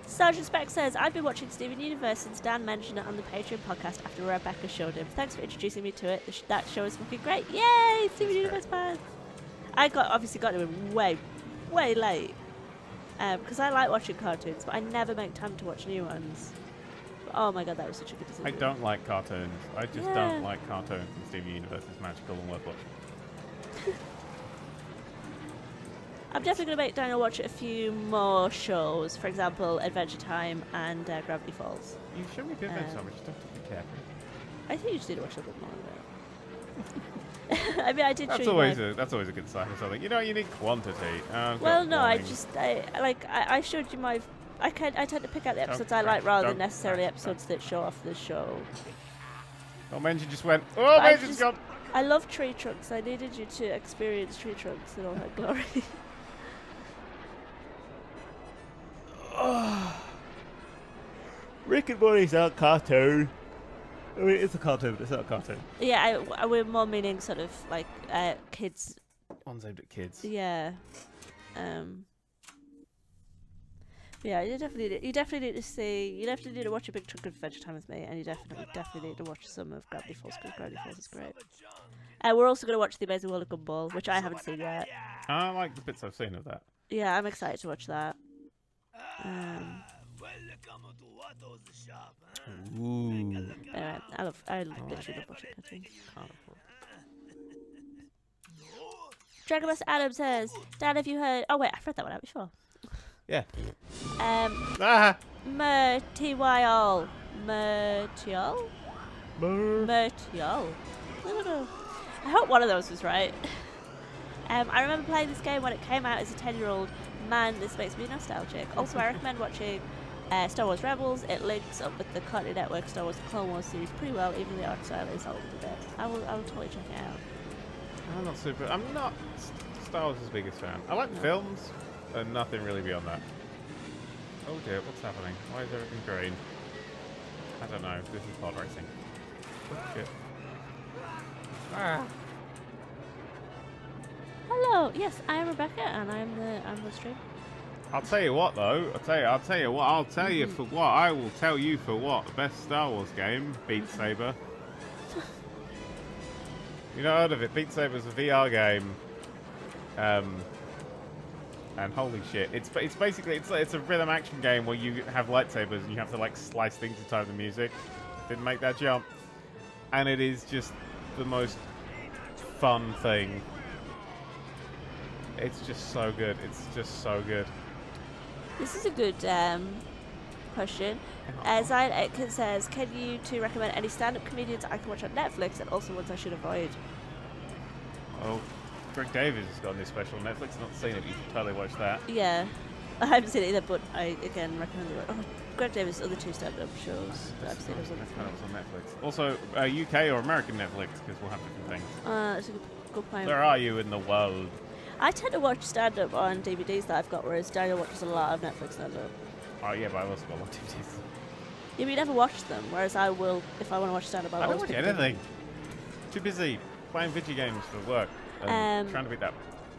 Sergeant Speck says, I've been watching Steven Universe since Dan mentioned it on the Patreon podcast after Rebecca showed him. Thanks for introducing me to it. That show is fucking great. Yay! Steven Universe fans. I obviously got him way late. Because I like watching cartoons, but I never make time to watch new ones. But, oh my god, that was such a good decision.
I don't like cartoons. I just don't like cartoons, and Steven Universe is magical and worth watching.
I'm definitely going to make Daniel watch a few more shows. For example, Adventure Time and Gravity Falls.
You showed me the Adventure Time, but you don't have to be careful.
I think you just need to watch a bit more of it. I mean, I did.
That's always a good sign of something. You know, you need quantity.
Well, no, I showed you my. I tend to pick out the episodes I like rather than necessarily episodes that show off the show.
Oh, Mention just went. Oh, Mention's gone.
I love Tree Trunks. I needed you to experience Tree Trunks in all her glory.
Rick and Morty's not a cartoon. I mean, it's a cartoon, but it's not a cartoon.
Yeah, we're more meaning sort of like kids.
One's aimed at kids.
Yeah. Yeah, you definitely need to watch a big chunk of Adventure Time with me, and you definitely need to watch some of Gravity Falls because Gravity Falls is great. We're also going to watch The Amazing World of Gumball, which I haven't seen yet.
I like the bits I've seen of that.
Yeah, I'm excited to watch that.
Ooh.
Anyway, I literally love watching cartoons. Dragon Master Adam says, Dad, have you heard... Oh, wait, I've read that one out before.
Yeah.
Mertiol. Mertiol? Mertiol. I don't know. I hope one of those was right. I remember playing this game when it came out as a 10-year-old. Man, this makes me nostalgic. Also, I recommend watching Star Wars Rebels. It links up with the Cartoon Network Star Wars The Clone Wars series pretty well, even though the art style is old a bit. I will totally check it out.
I'm not Star Wars' biggest fan. I like films, and nothing really beyond that. Oh dear, what's happening? Why is everything green? I don't know. This is pod racing. Oh, shit. Ah.
Hello. Yes, I am Rebecca, and I'm the stream.
I'll tell you what, though. I'll tell you what. I'll tell you for what. I will tell you for what. The best Star Wars game, Beat Saber. You know, heard of it? Beat Saber's a VR game. And holy shit, it's basically it's a rhythm action game where you have lightsabers and you have to like slice things to time the music. Didn't make that jump, and it is just the most fun thing. It's just so good. It's just so good.
This is a good question. Zion Aitken says, can you two recommend any stand-up comedians I can watch on Netflix and also ones I should avoid?
Oh, Greg Davies has got a new special on Netflix. I've not seen it. You should totally watch that.
Yeah. I haven't seen it either, but I, again, recommend it. Oh, Greg Davies' other two stand-up shows that I've seen.
That was on Netflix. Also, UK or American Netflix, because we'll have different things.
It's a good point.
Where are you in the world?
I tend to watch stand-up on DVDs that I've got, whereas Daniel watches a lot of Netflix stand-up.
Oh, yeah, but I've also got a lot of DVDs.
Yeah, but you never watch them, whereas I will, if I want to watch stand-up, I'll
I don't
always
watch
pick them.
anything. Too busy playing video games for work and trying to beat that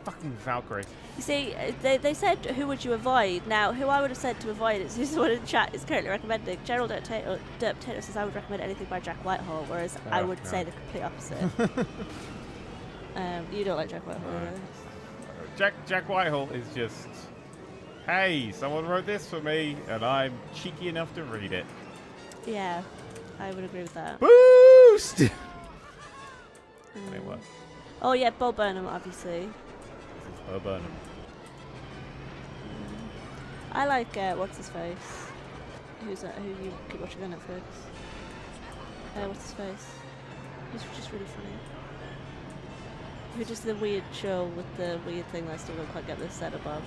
fucking Valkyrie.
You see, they said, who would you avoid? Now, who I would have said to avoid is who's the one in chat is currently recommending. Gerald Derp Tato says I would recommend anything by Jack Whitehall, whereas I would say the complete opposite. You don't like Jack Whitehall,
Right.
either.
Jack Whitehall is just, hey, someone wrote this for me, and I'm cheeky enough to read it.
Yeah, I would agree with that.
Boost! Anyway,
Oh yeah, Bo Burnham, obviously.
this is Bo Burnham.
I like what's his face? Who you keep watching on Netflix? What's his face? He's just really funny. Who does the weird show with the weird thing that I still don't quite get this set above?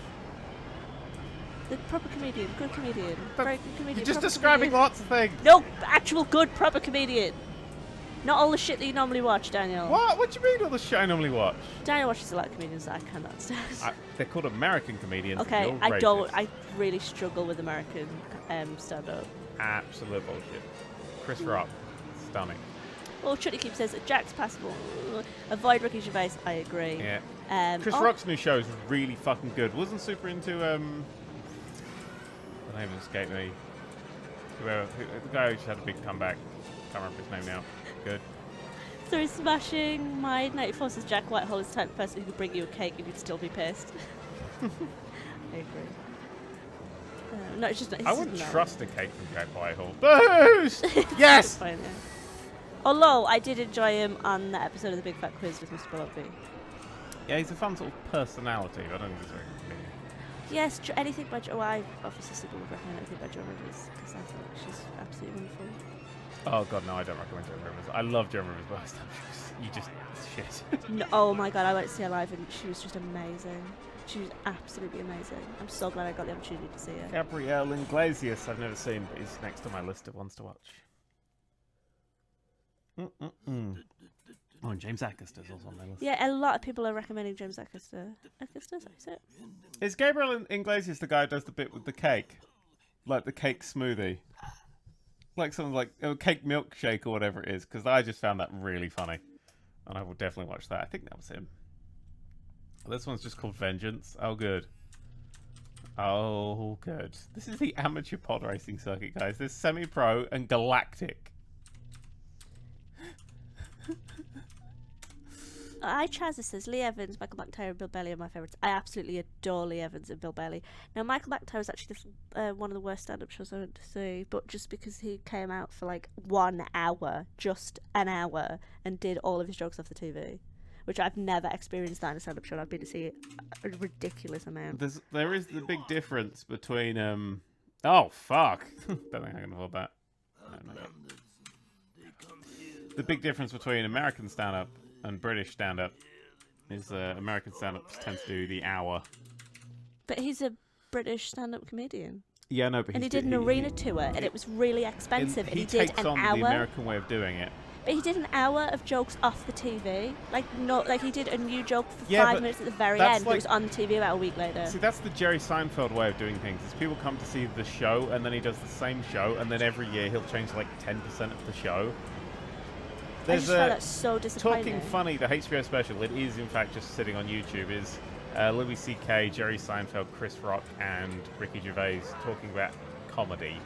The proper comedian, good comedian, very good comedian.
You're just
proper
describing
comedian.
lots of things.
No, actual good proper comedian. Not all the shit that you normally watch, Daniel.
What? What do you mean all the shit I normally watch?
Daniel watches a lot of comedians that I cannot stand.
They're called American comedians.
Okay,
You're
I don't.
racist.
I really struggle with American stand-up.
Absolute bullshit. Chris Rock, stunning.
Well, Chutney Keep says Jack's passable. Avoid Ricky Gervais. I agree.
Yeah. Chris Rock's new show is really fucking good. Wasn't super into the name escaped me. The guy who just had a big comeback. Can't remember his name now. Good.
So he's smashing. My 94 says Jack Whitehall is the type of person who could bring you a cake and you'd still be pissed. I agree. No, it's just. It's
I
just
wouldn't
not.
trust a cake from Jack Whitehall. Boost! Yes!
Fine, yeah. Although I did enjoy him on that episode of the Big Fat Quiz with Mr. Bollocks.
Yeah, he's a fun sort of personality, but I don't think he's very good.
Yes, anything by Joe. I obviously still would recommend anything by Joe Rivers because I thought she's absolutely wonderful.
Oh god, no, I don't recommend Joan Rivers. I love Joan Rivers, but you just shit.
No, oh my god, I went to see her live and she was just amazing. She was absolutely amazing. I'm so glad I got the opportunity to see her.
Gabrielle Iglesias, I've never seen, but he's next on my list of ones to watch. Oh, and James Acaster's also on my list.
Yeah, a lot of people are recommending James Acaster. Acaster, is it?
Is Gabriel Iglesias the guy who does the bit with the cake? Like the cake smoothie? Like something like a cake milkshake or whatever it is, because I just found that really funny. And I will definitely watch that. I think that was him. This one's just called Vengeance. Oh, good. Oh, good. This is the amateur pod racing circuit, guys. There's semi-pro and galactic.
Chazza says Lee Evans, Michael McIntyre, and Bill Bailey are my favourites. I absolutely adore Lee Evans and Bill Bailey. Now, Michael McIntyre was actually one of the worst stand-up shows I went to see, but just because he came out for like 1 hour, just an hour, and did all of his jokes off the TV, which I've never experienced that in a stand-up show. I've been to see a ridiculous amount.
There is the big difference between oh fuck! Don't think I can avoid that. No. The big difference between American stand-up and British stand-up is American stand-ups tend to do the hour.
But he's a British stand-up comedian.
Yeah, no, but
and he did an arena tour, and it was really expensive. And he did
takes
an
on
hour.
the American way of doing it.
But he did an hour of jokes off the TV. Like he did a new joke for
Yeah,
5
but
minutes at the very
that's
end.
like-
It was on the TV about a week later.
See, that's the Jerry Seinfeld way of doing things. Is people come to see the show, and then he does the same show, and then every year he'll change like 10% of the show.
I just found that so disappointing.
Talking Funny, the HBO special, it is in fact just sitting on YouTube, is Louis C.K., Jerry Seinfeld, Chris Rock, and Ricky Gervais talking about comedy.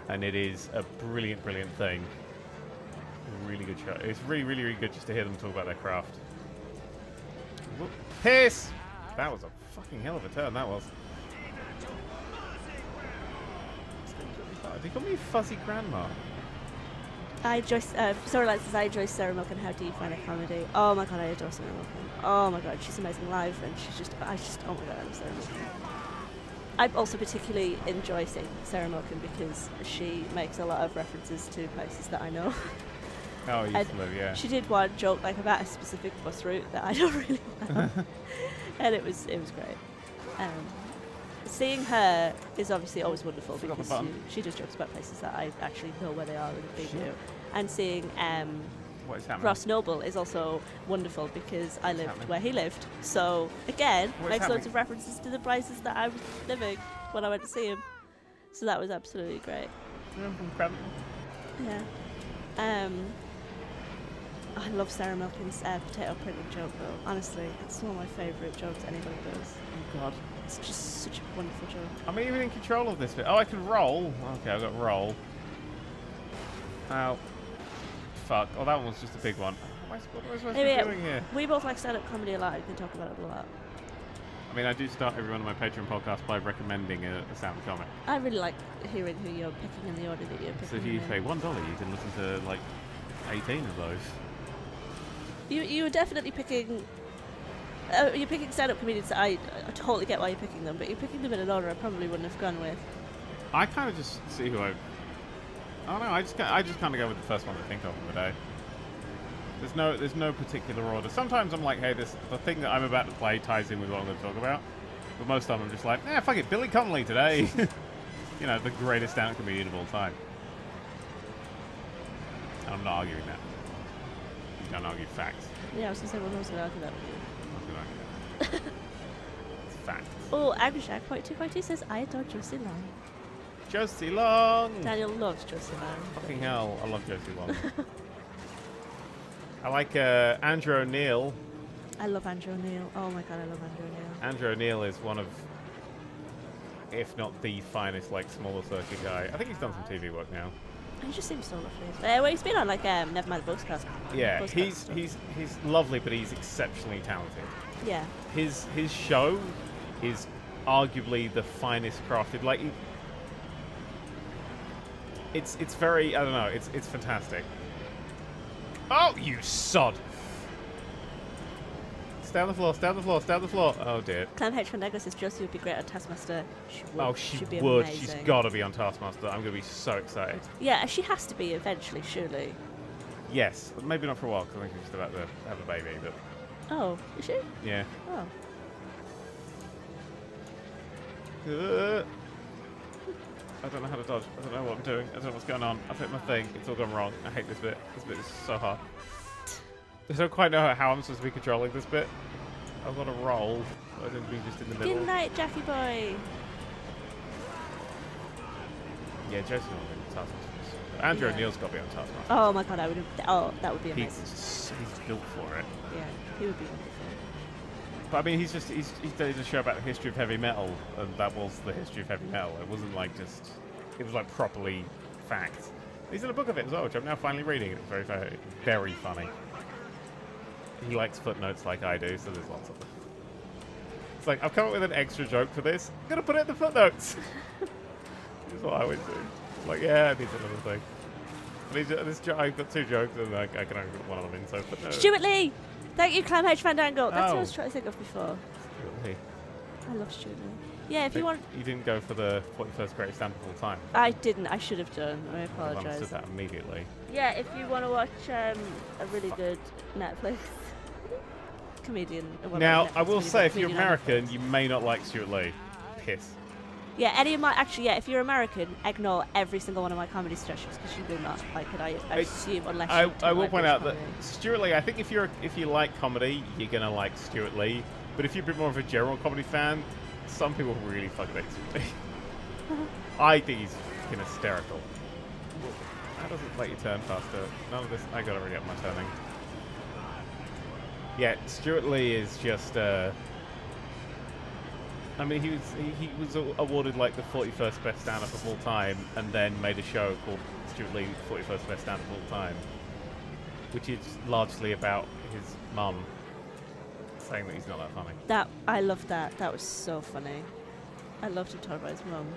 And it is a brilliant, brilliant thing. Really good show. It's really, really, really good just to hear them talk about their craft. Whoop. Piss! That was a fucking hell of a turn, that was. Did you call me Fuzzy Grandma?
I enjoy, Storyline says, I enjoy Sarah Milken. How do you find her comedy? Oh my god, I adore Sarah Milken. Oh my god, she's amazing live, and oh my god, I love Sarah Milken. I also particularly enjoy seeing Sarah Milken because she makes a lot of references to places that I know.
Oh, you used to live, yeah.
She did one joke like about a specific bus route that I don't really know, and it was great. Seeing her is obviously always wonderful because she does jokes about places that I actually know where they are and they do. And seeing
what is happening?
Ross Noble is also wonderful because I lived where he lived. So again, makes loads of references to the places that I was living when I went to see him. So that was absolutely great. Yeah. I love Sarah Milken's potato printing joke though. Honestly, it's one of my favourite jokes anybody does. Oh god. It's just such a wonderful joke.
I'm even in control of this bit. Oh, I can roll. Okay, I've got roll. Ow. Fuck. Oh, that one was just a big one. What am I supposed to be doing here?
We both like stand-up comedy a lot. We can talk about it a lot.
I mean, I do start every one of my Patreon podcasts by recommending a stand-up comic.
I really like hearing who you're picking in the order that you're picking.
So if you pay $1, you can listen to like 18 of those.
You were definitely picking. You're picking stand-up comedians. I totally get why you're picking them, but you're picking them in an order I probably wouldn't have gone with.
I kind of just see who I don't know. I just kind of go with the first one I think of the day. There's no particular order. Sometimes I'm like, hey, the thing that I'm about to play ties in with what I'm going to talk about. But most of the time I'm just like, fuck it, Billy Connolly today. You know, the greatest stand-up comedian of all time. And I'm not arguing that. You don't argue facts.
Yeah, I was going to say, well, I was going to argue that with you.
It's fact.
Oh, Angry Shack .2.2 says, I adore Josie Long.
Josie Long!
Daniel loves Josie Long.
Fucking hell, I love Josie Long. I like Andrew O'Neill.
I love Andrew O'Neill. Oh my god, I love Andrew O'Neill.
Andrew O'Neill is one of, if not the finest, like, smaller circuit guy. I think he's done some TV work now.
He just seems so lovely. Well, he's been on, like, Never Mind the Boxcast.
Yeah, he's lovely, but he's exceptionally talented.
Yeah.
His show is arguably the finest crafted. Like, it's very, I don't know, it's fantastic. Oh, you sod! Stay on the floor, stay on the floor, stay on the floor. Oh dear.
Clem H. Fandango says Josie would be great on Taskmaster. She would.
Oh, she
be
would.
amazing.
She's got to be on Taskmaster. I'm going to be so excited.
Yeah, she has to be eventually, surely.
Yes, but maybe not for a while, because I think she's just about to have a baby, but...
Oh, is she?
Yeah.
Oh.
I don't know how to dodge. I don't know what I'm doing. I don't know what's going on. I've hit my thing. It's all gone wrong. I hate this bit. This bit is so hard. I don't quite know how I'm supposed to be controlling this bit. I've got to roll. I didn't be just in the middle.
Good night, Jackie boy.
Yeah, Josie on Taskmaster. Andrew O'Neill's got to be on Taskmaster.
Oh my god, I would have. Oh, that would be amazing.
He's built for it.
Yeah, he would be wonderful.
But I mean, he's did a show about the history of heavy metal, and that was the history of heavy metal. It wasn't like just, it was like properly fact. He's in a book of it as well, which I'm now finally reading. It's very, very, very funny. He likes footnotes like I do, so there's lots of them. It's like, I've come up with an extra joke for this. I'm gonna put it in the footnotes. This is what I would do. Like, yeah, I need another thing. I've got two jokes, and I can only put one of them in. So footnotes.
Stuart Lee. Thank you, Clam H. Fandango. That's what I was trying to think of before.
Stuart Lee.
I love Stuart Lee. Yeah, if you want...
You didn't go for the 41st greatest stand of all time.
I didn't. I should have done. I
I
apologise.
understood that immediately.
Yeah, if you want to watch a really good Netflix comedian...
Now,
Netflix
I will say, if you're
comedian on
American,
Netflix.
you may not like Stuart Lee. Piss.
Yeah, any of my... Actually, yeah, if you're American, ignore every single one of my comedy sessions because you will not like it, I assume, unless you
I will
like
point
British
out that
comedy.
Stuart Lee, I think if you like comedy, you're going to like Stuart Lee. But if you're a bit more of a general comedy fan, some people really fucking hate Stuart Lee. I think he's fucking hysterical. How does it let you turn faster? None of this. I gotta really up my turning. Yeah, Stuart Lee is just. I mean, he was awarded like the 41st best stand-up of all time, and then made a show called Stuart Lee 41st best stand-up of all time, which is largely about his mum saying that he's not that funny.
I loved that. That was so funny. I loved him talking about his mum.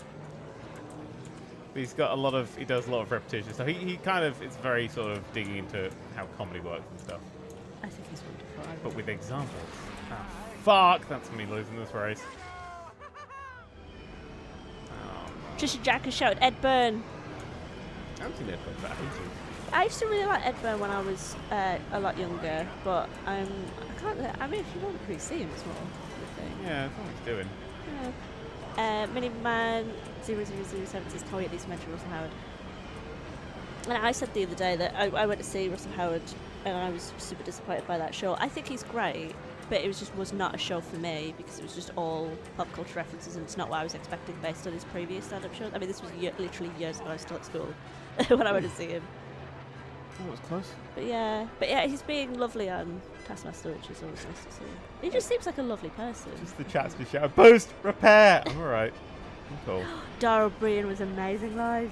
He's got a lot of. He does a lot of repetition stuff. He kind of is very sort of digging into how comedy works and stuff,
I think he's wonderful.
but with examples. Ah, fuck! That's me losing this race.
Trisha Jack has shouted Ed Byrne.
I haven't seen it for that ages.
I used to really like Ed Byrne when I was a lot younger, but I can't. I mean, if you don't really see him, it's more of a thing.
Yeah, that's what he's doing.
Yeah. Miniman 0007 says, can we at least mention Russell Howard? And I said the other day that I went to see Russell Howard and I was super disappointed by that show. I think he's great, but it was not a show for me because it was just all pop culture references and it's not what I was expecting based on his previous stand-up shows. I mean, this was literally years ago. I was still at school when I went to see him.
Oh, it was close.
But yeah, he's being lovely on Taskmaster, which is always nice to see. He just seems like a lovely person.
Just the chat's just shout, boost, repair! I'm alright. I'm cool.
Dara O'Brien was amazing live.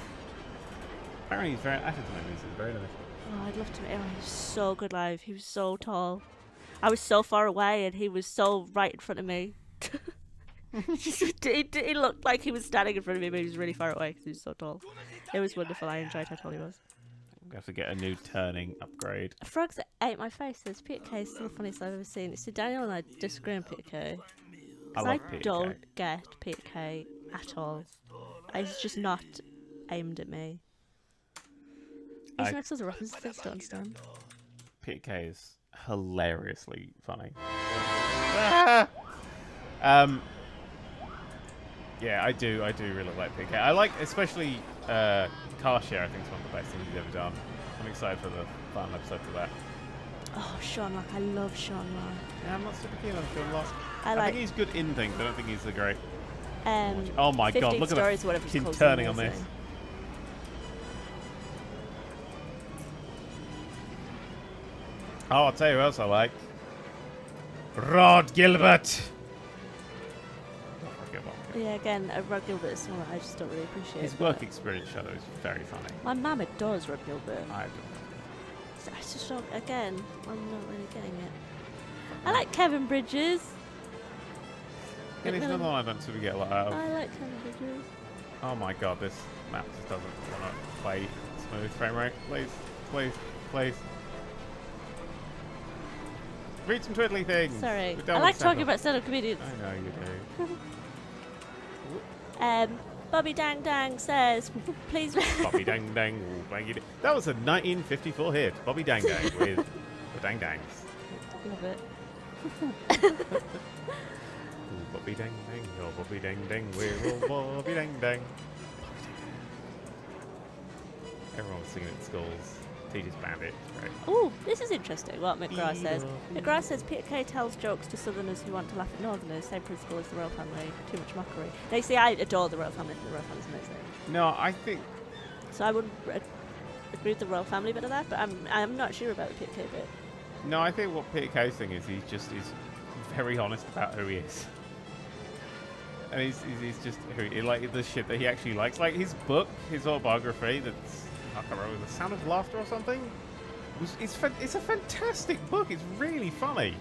Apparently he's very active tonight. He's very nice.
Oh, I'd love to meet him. He was so good live. He was so tall. I was so far away and he was so right in front of me. He looked like he was standing in front of me, but he was really far away because he was so tall. It was wonderful. I enjoyed how tall he was.
We have to get a new turning upgrade.
Frogs that ate my face says Peter Kay is still the funniest I've ever seen. See, Daniel and I disagree on Peter Kay.
I love Peter
don't
Kay.
get Peter Kay at all. It's just not aimed at me. He's next to the references I just don't understand.
Peter Kay is hilariously funny. Yeah, I do really like Peter Kay. I like especially Car Share. I think is one of the best things he's ever done. I'm excited for the final episode of that.
Oh, Sean Locke. I love Sean Locke.
Yeah, I'm not super keen on Sean Locke.
I
think he's good in things. I don't think he's the great.
Oh
Oh my god! Look at the fucking turning on this. Oh, I'll tell you who else I like. Rod Gilbert.
Yeah, again, Rod Gilbert is someone I just don't really appreciate.
His work experience shadow is very funny.
My mum adores Rod Gilbert.
I do.
I just don't, again, I'm not really getting it. I like Kevin Bridges.
And he's another one I don't sort of get a lot out of.
I like Kevin Bridges.
Oh my god, this map just doesn't want to play smooth frame rate. Please, please, please. Read some twiddly things.
Sorry.
We're done
I
with
like
stand-up.
talking about stand-up comedians.
I know you do.
Bobby Dang Dang says, please.
Bobby Dang Dang. Ooh, bang it. That was a 1954 hit. Bobby Dang Dang with the Dang Dangs.
Love it.
Ooh, Bobby Dang Dang. Oh, Bobby Dang Dang. We're all Bobby Dang Dang. Everyone was singing it at schools. Teachers banned it. Right.
Oh, this is interesting what McGrath says. McGrath says Peter Kay tells jokes to Southerners who want to laugh at Northerners. Same principle as the Royal Family. Too much mockery. Now, you see, I adore the Royal Family. The Royal Family's amazing.
No, I think.
So I wouldn't agree with the Royal Family bit of that, but I'm not sure about the Peter Kay bit.
No, I think what Peter Kay's thing is he's very honest about who he is. And he's just who he like the shit that he actually likes. Like his book, his autobiography, that's I can't remember, The Sound of Laughter or something. It's a fantastic book. It's really funny.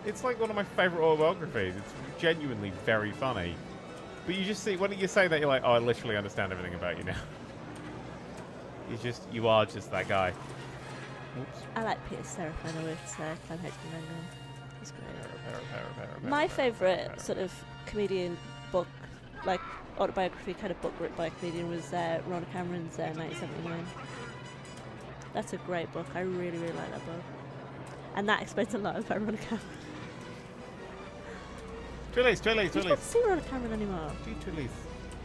It's like one of my favorite autobiographies. It's genuinely very funny. But you just see when you say that, you're like, oh, I literally understand everything about you now. You are just that guy. Oops.
I like Peter Seraphina with Clan Hates Mango. He's great. My favourite sort of comedian book, like autobiography kind of book written by a comedian, was Rona Cameron's 1979. That's a great book. I really, really like that book. And that explains a lot about Rona Cameron.
Twillies.
You don't see Rona Cameron anymore.
Do Twillies.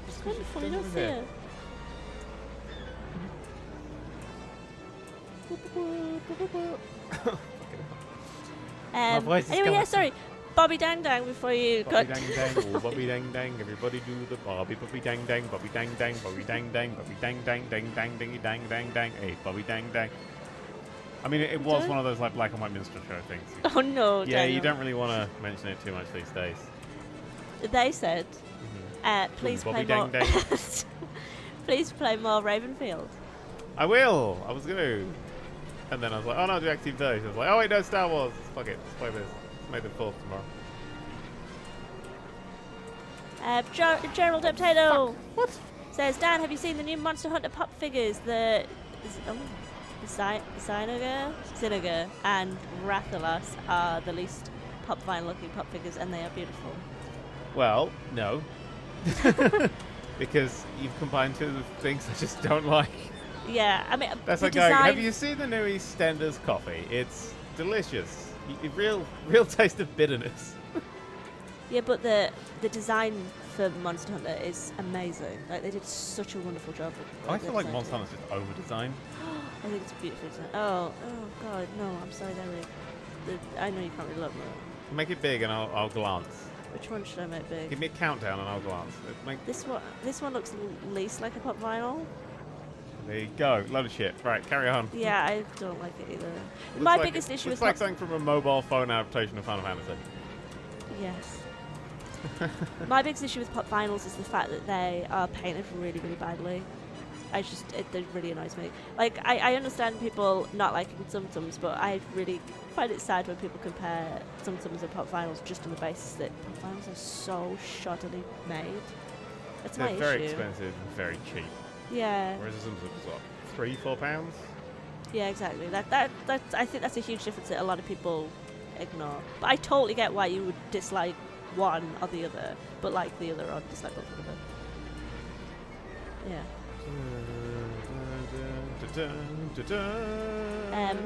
It's wonderful. You don't see it.
My voice is
Anyway,
going.
yeah, sorry. Bobby Dang Dang before you
Bobby
got...
dang dang, oh, Bobby dang dang, everybody do the Bobby dang dang, Bobby dang dang, Bobby dang dang, Bobby dang dang, dang dang, dingy dang dang dang, hey, Bobby dang dang. I mean, it was one of those like black and white minstrel show things.
Oh no,
Yeah,
Daniel.
you don't really want to mention it too much these days.
They said, please
Bobby
play more...
dang dang.
Please play more Ravenfield.
I will. I was gonna. And then I was like, oh no, do Active 30. I was like, oh wait, no, Star Wars. Fuck it, let's play this. Let's make the 4th tomorrow.
Gerald Potato
What?
says, Dan, have you seen the new Monster Hunter pop figures? The Zynoga and Rathalos are the least pop vinyl looking pop figures, and they are beautiful.
Well, no. Because you've combined two of the things I just don't like.
Yeah, I mean,
That's
the
like going,
design...
have you seen the new EastEnders coffee? It's delicious. Real taste of bitterness.
Yeah, but the design for Monster Hunter is amazing. Like, they did such a wonderful job with
I feel like Monster Hunter's just over-designed.
I think it's beautiful design. Oh god, no, I'm sorry, Derek. I know you can't really love it.
Make it big and I'll glance.
Which one should I make big?
Give me a countdown and I'll glance.
This one looks least like a pop vinyl.
There you go. Load of shit. Right, carry on.
Yeah, I don't like it either.
Looks
My
like
biggest issue
looks
with
like something from a mobile phone adaptation of Final Fantasy.
Yes. My biggest issue with pop vinyls is the fact that they are painted really, really badly. It really annoys me. Like, I understand people not liking Tum-Tums, but I really find it sad when people compare Tum-Tums and pop vinyls just on the basis that pop vinyls are so shoddily made. That's my
They're
issue.
very expensive and very cheap.
Yeah.
Whereas the Tum-Tums is what, £3-4 pounds?
Yeah, exactly. I think that's a huge difference that a lot of people ignore. But I totally get why you would dislike one or the other, but like the other or dislike both of them. Yeah.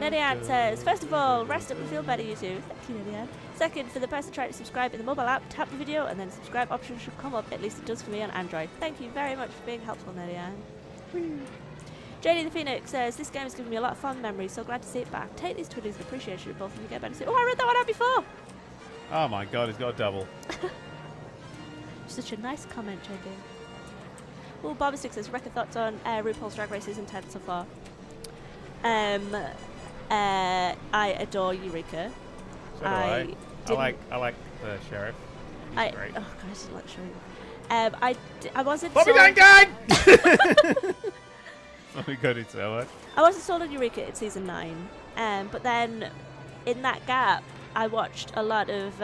Nedian says, first of all, rest up and feel better, you two. Thank you, Nedian. Second, for the person trying to subscribe in the mobile app, tap the video and then the subscribe option should come up. At least it does for me on Android. Thank you very much for being helpful, Nedian. JD the Phoenix says, this game has given me a lot of fond memories, so glad to see it back. Take these Twitters and appreciation of both of you get better soon. Oh, I read that one out before!
Oh my god, he's got a double.
Such a nice comment, JD. Well, Barbara Six says, record thoughts on RuPaul's Drag Race Season 10 so far. I adore Eureka.
So do I like the sheriff. He's great.
Oh god, I didn't like showing. I wasn't.
Bobby
sold,
Dang Dang! Oh my god, it's so much.
I wasn't sold on Eureka in season 9. But then, in that gap, I watched a lot of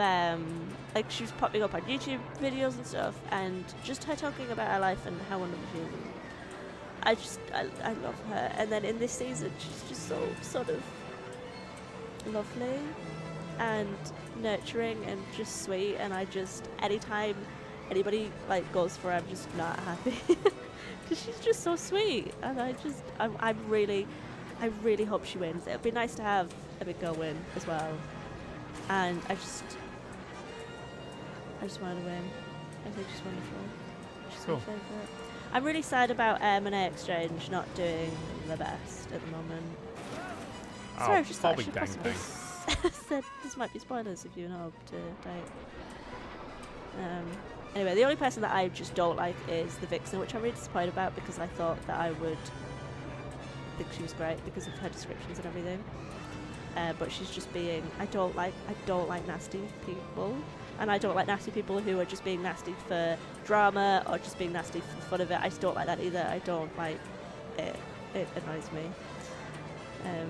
like she was popping up on YouTube videos and stuff, and just her talking about her life and how wonderful she is. I love her. And then in this season, she's just so sort of lovely and nurturing and just sweet. And I just, anytime anybody like goes for her, I'm just not happy because she's just so sweet. And I really hope she wins. It'd be nice to have a big girl win as well. And I just want her to win. I think she's wonderful. She's
cool.
my favourite. I'm really sad about Monet Exchange not doing the best at the moment.
Oh,
Sorry, I've just thought I
Bobby
should
Dang
possibly
Dang.
said this might be spoilers if you're not up to date. Anyway, the only person that I just don't like is the Vixen, which I'm really disappointed about because I thought that I would think she was great because of her descriptions and everything. But she's just being. I don't like nasty people, and I don't like nasty people who are just being nasty for drama or just being nasty for the fun of it. I just don't like that either. I don't like it. It annoys me. Yeah.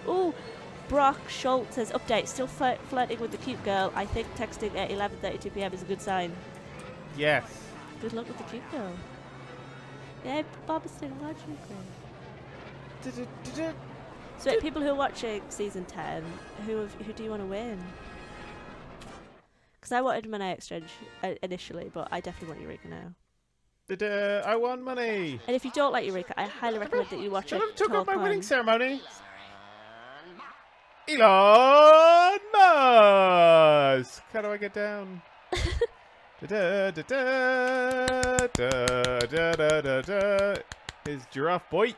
Oh, Brock Schultz says update. Still flirting with the cute girl. I think texting at 11:32 p.m. is a good sign.
Yes.
Good luck with the cute girl. Yeah, Bob is still watching. So, people who are watching season 10, who do you want to win? Because I wanted Monet Exchange initially, but I definitely want Eureka now.
I won money.
And if you don't like Eureka, I highly recommend that you watch it.
Should have took up my winning ceremony. Elon Musk. How do I get down? Here's Giraffe Boy.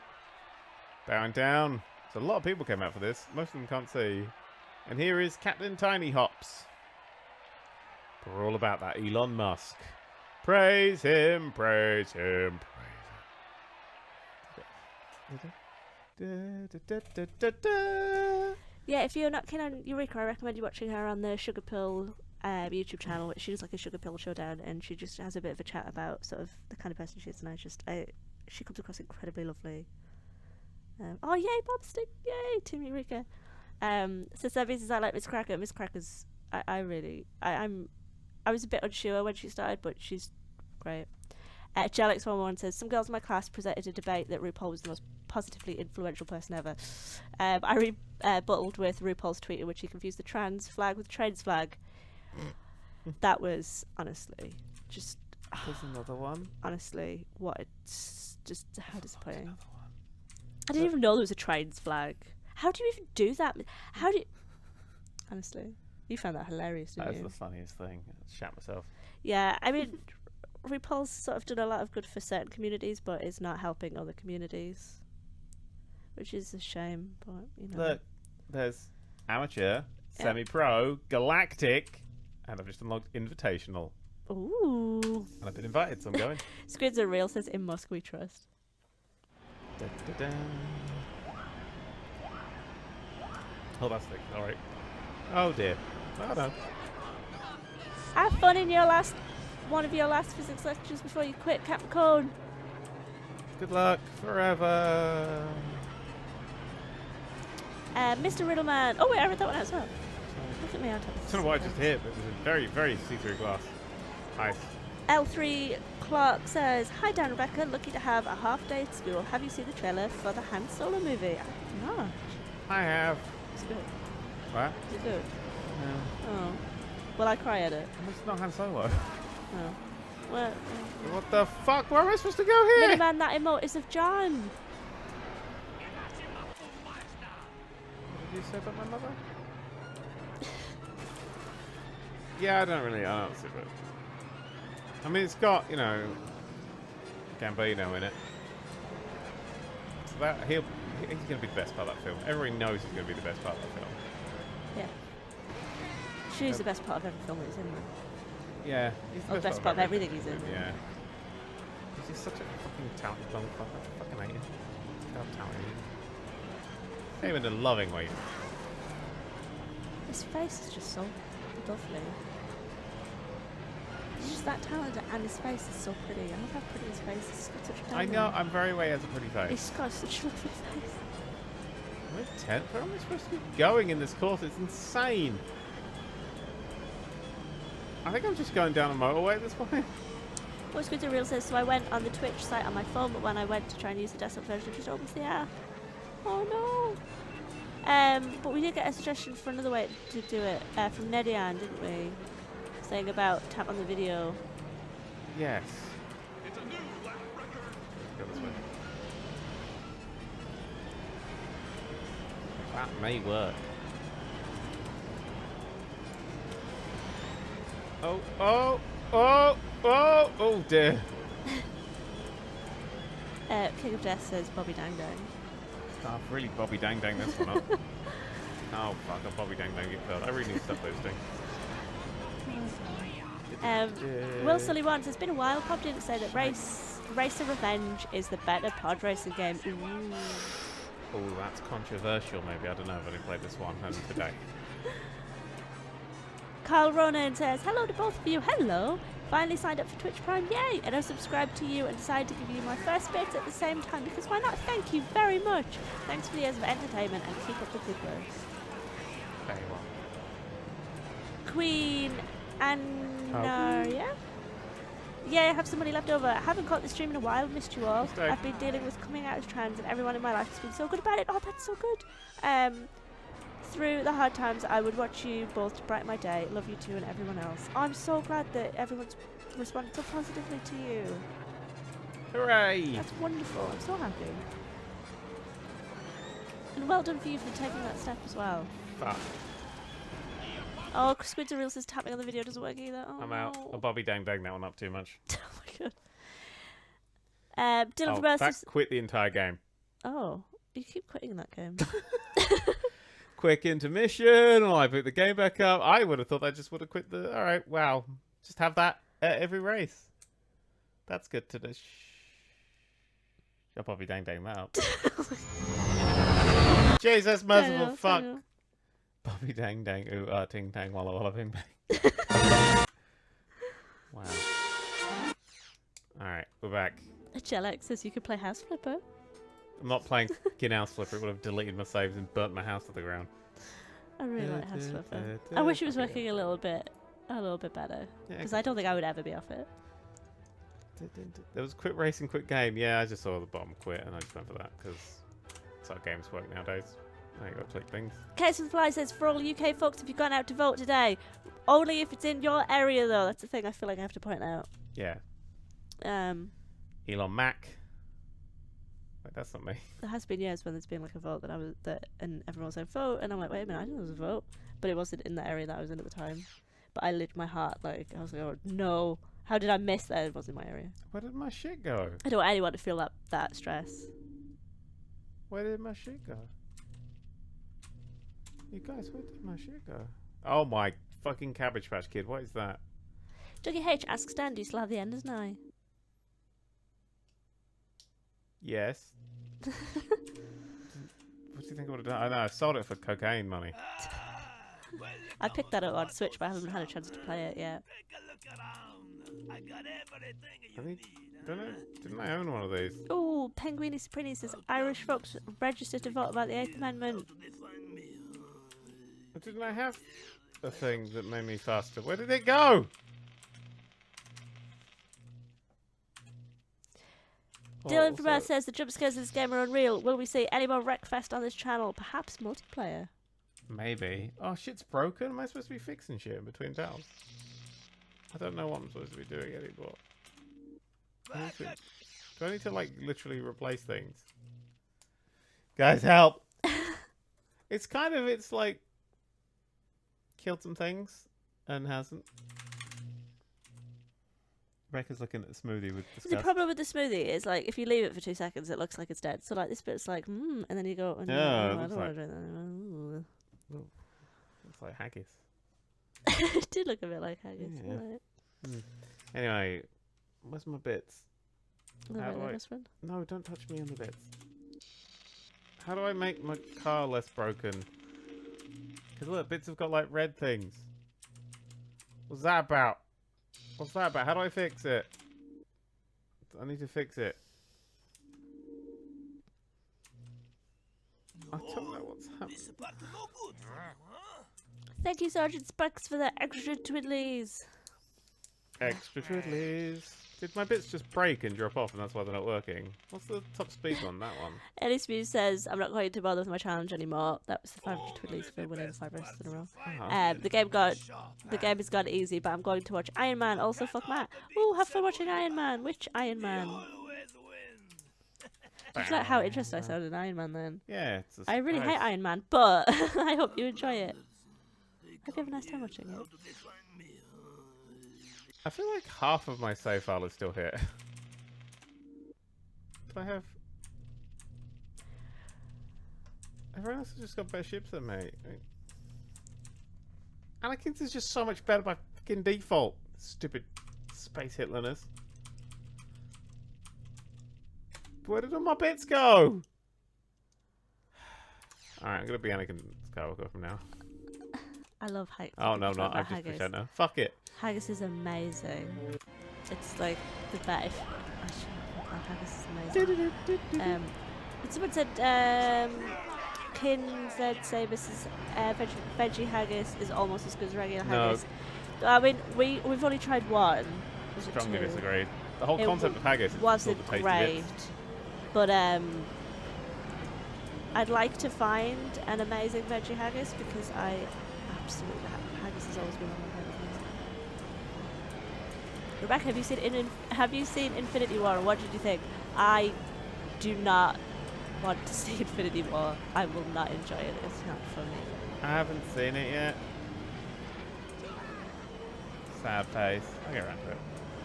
Bowing down. So a lot of people came out for this. Most of them can't see. And here is Captain Tiny Hops. We're all about that Elon Musk. Praise him, praise him, praise him.
Yeah, if you're not keen on Eureka, I recommend you watching her on the Sugar Pill YouTube channel. She does like a Sugar Pill showdown, and she just has a bit of a chat about sort of the kind of person she is, and she comes across incredibly lovely. Oh yay, Bobstick! Yay, Team Eureka. So Sebby says I like Miss Cracker. Miss Cracker's I was a bit unsure when she started, but she's great. Jelix11 says some girls in my class presented a debate that RuPaul was the most positively influential person ever. I rebutted with RuPaul's tweet in which he confused the trans flag with trans flag. That was honestly just.
There's another one.
Honestly, what? It's just how disappointing. I didn't even know there was a trans flag. How do you even do that? How do you... Honestly, you found that hilarious, didn't you?
That's the funniest thing. I shat myself.
Yeah, I mean, RuPaul's sort of done a lot of good for certain communities, but is not helping other communities, which is a shame. But you know,
Look, there's amateur, semi-pro, galactic, and I've just unlocked invitational.
Ooh.
And I've been invited, so I'm going.
Squids are real. Says in Musk we trust.
Da, da, da. Oh, that's the alright. Oh dear. Oh no.
Have fun in one of your last physics lectures before you quit, Captain Cone.
Good luck forever.
Mr. Riddleman. Oh wait, I read that one out as well. Look at me on top.
I don't know what I just hit, but it was a very, very see-through glass. Nice.
L3 Clark says, "Hi Dan, Rebecca. Lucky to have a half day at school. Have you seen the trailer for the Han Solo movie?" I have not.
I have.
It's good.
What?
Is it good?
Yeah.
Oh. Will I cry at it?
It's not Han Solo.
Oh. Well.
What the fuck? Where am I supposed to go here?
Miniman, that emote is of John.
What did you say about my mother? Yeah, I don't see it. I mean, it's got, you know, Gambino in it. So that he's going to be the best part of that film. Everybody knows he's going to be the best part of that film.
Yeah. She's the best part of every film that he's in, though.
Yeah. He's
the best part of everything he's in.
Yeah. He's just such a fucking talented motherfucker. I fucking hate him. How talented he is. Hate him in a loving way.
His face is just so lovely. He's just that talented, and his face is so pretty. I love how pretty his face is. He's got such a
I know, I'm very aware he has a pretty face.
He's got such a lovely face.
We're 10th? Where am I supposed to be going in this course? It's insane. I think I'm just going down a motorway at this point.
What's good to real says, so I went on the Twitch site on my phone, but when I went to try and use the desktop version, it just opens the app. Oh no. But we did get a suggestion for another way to do it from Nerd&, didn't we? Saying about tap on the video.
Yes. It's a new lap record. Go this way. That may work. Oh dear.
King of Death says Bobby Dang Dang.
I've really Bobby Dang Dang this one up. Oh fuck, I'll Bobby Dang Dang get killed. I really need to stop those things.
Will Sullivan says, it's been a while. Popped in to say that Racer Revenge is the better pod racing game. Ooh.
Oh, that's controversial maybe. I don't know. I've only played this one today.
Carl Ronan says, hello to both of you. Hello. Finally signed up for Twitch Prime. Yay. And I subscribed to you and decided to give you my first bits at the same time because why not? Thank you very much. Thanks for the years of entertainment and keep up the good work.
Very well.
Queen Anna, yeah, I have some money left over. I haven't caught the stream in a while, missed you all. I've been dealing with coming out as trans and everyone in my life has been so good about it. Oh, that's so good. Through the hard times, I would watch you both to brighten my day. Love you too and everyone else. Oh, I'm so glad that everyone's responded so positively to you.
Hooray!
That's wonderful. I'm so happy. And well done for you for taking that step as well.
Fuck.
Oh, Squid's Real says tapping on the video doesn't work either. Oh,
I'm out. I'll Bobby Dang Dang that one up too much.
Oh my god. Dylan Versus.
Quit the entire game.
Oh, you keep quitting that game.
quick intermission, or I pick the game back up. I would have thought I just would have quit the. All right, wow, just have that at every race. That's good to do. I'll probably dang that up. Jesus, merciful fuck. Bobby dang ooh ting tang walla walla bing bang. Wow. Alright, we're back.
Jellex says you could play House Flipper.
I'm not playing fucking House Flipper. It would have deleted my saves and burnt my house to the ground.
I really like House Flipper. I wish it was working a little bit better. Because I don't think I would ever be off it.
There was quick racing, quick game. Yeah, I just saw the bottom quit and I just went for that because that's how games work nowadays. Now you gotta click things.
Case of the Fly says, for all UK folks, if you've gone out to vote today, only if it's in your area though. That's the thing I feel like I have to point out.
Yeah. Elon Mac. Wait, that's not me.
There has been years when there's been like a vote and everyone was saying vote, and I'm like, wait a minute, I didn't know there was a vote, but it wasn't in the area that I was in at the time. But I lit my heart, like I was like, oh no, how did I miss that? It wasn't in my area.
Where did my shit go?
I don't want anyone to feel that stress.
Where did my shit go? You guys, where did my shit go? Oh my fucking Cabbage Patch Kid, what is that?
Dougie H asks Dan, do you still have the Enders Eye?
Yes. What do you think I would have done? I know, I sold it for cocaine money.
I picked that up on Switch, but I haven't had a chance to play it yet.
Take a look around. I got everything you
I think,
need.
didn't I own one of these?
Oh, Penguini Saprini says Irish folks registered to vote about the 8th Amendment.
But didn't I have a thing that made me faster? Where did it go?
Dylan from Earth says the jump scares in this game are unreal. Will we see any more Wreckfest on this channel? Perhaps multiplayer.
Maybe. Oh, shit's broken. Am I supposed to be fixing shit in between battles? I don't know what I'm supposed to be doing anymore. Do I need to like literally replace things? Guys, help! It's like killed some things and hasn't. Rebecca's looking at the smoothie with disgust.
The problem with the smoothie is like if you leave it for 2 seconds, it looks like it's dead. So like this bit's like, and then you go, oh, no, I don't want to drink that anymore.
Looks like haggis.
It did look a bit like haggis.
Yeah. Right? Anyway, where's my bits? No, don't touch me on the bits. How do I make my car less broken? Because look, bits have got like red things. What's that about? What's that about? How do I fix it? I need to fix it. I don't know what's happening.
Thank you, Sergeant Spucks, for the extra twiddlies.
Extra twiddlies. Did my bits just break and drop off and that's why they're not working? What's the top speed on that one?
Ellie Smooth says, I'm not going to bother with my challenge anymore. That was the 500 twiddlies for winning 5 races in a row. The game has gone easy, but I'm going to watch Iron Man. Also, fuck Matt. Ooh, have fun watching Iron Man. Which Iron Man? Just like how interested I sounded in Iron Man then.
Yeah,
I really hate Iron Man, but I hope you enjoy it. Hope you have a nice time watching it.
I feel like half of my save file is still here. Do I have... Everyone else has just got better ships than me. Anakin's is just so much better by fucking default. Stupid space Hitlerness. Where did all my bits go? Alright, I'm gonna be Anakin Skywalker from now.
I love haggis.
Oh, no, no, I've just pretend now. Fuck it.
Haggis is amazing. It's like the best. Haggis is amazing. Someone said, Kin said Sabus is veggie haggis is almost as good as regular haggis. I mean, we've only tried one.
Strongly disagree. The whole concept of haggis is
wasn't great, but I'd like to find an amazing veggie haggis because I absolutely haggis has always been one of my favourite things. Rebecca, have you seen Infinity War? What did you think? I do not want to see Infinity War. I will not enjoy it. It's not for me.
I haven't seen it yet. Sad face. I'll get around to it.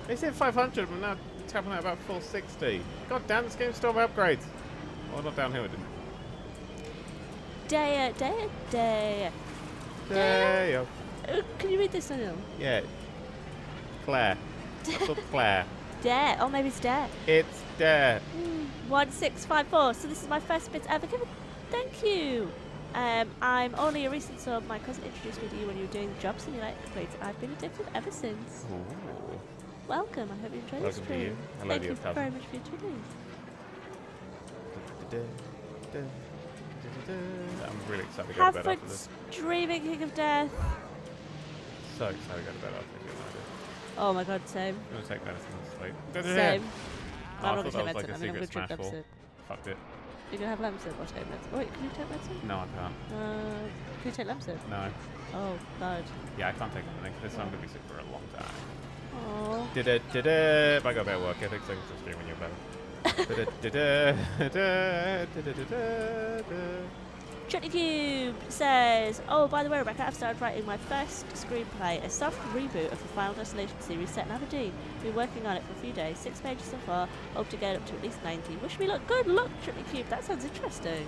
They said 500, but now tapping out about 460. God damn, this game's still upgrades. Well, not down here, it didn't.
Daya.
Daya.
Can you read this, Daniel?
Yeah. Claire. That's called Claire.
Dare. Oh, maybe it's Dare.
It's Dare.
1654. So this is my first bit ever given. Thank you. I'm only a recent sub. My cousin introduced me to you when you were doing the job simulator complete. I've been addicted ever since.
Ooh.
Welcome. I hope you enjoy
Welcome
the
to you.
stream.
Hello
Thank
to
you
your cousin.
very much for your tuning.
I'm really excited to go to bed after this.
Havford's Dreaming King of Death.
So excited to go to bed after this.
Oh my god, same.
I'm going to take medicine and sleep.
Same.
Oh,
I'm
I
not
thought
going
that
to
was
take
like a
medicine. I mean, I'm going
secret
to drink
smash ball.
Lemsip.
Fucked it.
You're going to have Lemsip or take medicine? Wait, can you take medicine?
No, I can't.
Can you take Lemsip?
No.
Oh, god.
Yeah, I can't take anything. This I'm going to be sick for a long time.
Oh.
If I go back to work, I think seconds to stream when you're better.
Chutney Cube says, oh, by the way, Rebecca, I've started writing my first screenplay, a soft reboot of the Final Destination series set in Aberdeen. Been working on it for a few days, 6 pages so far, hope to get up to at least 90. Wish me luck. Good luck, Chutney Cube, that sounds interesting.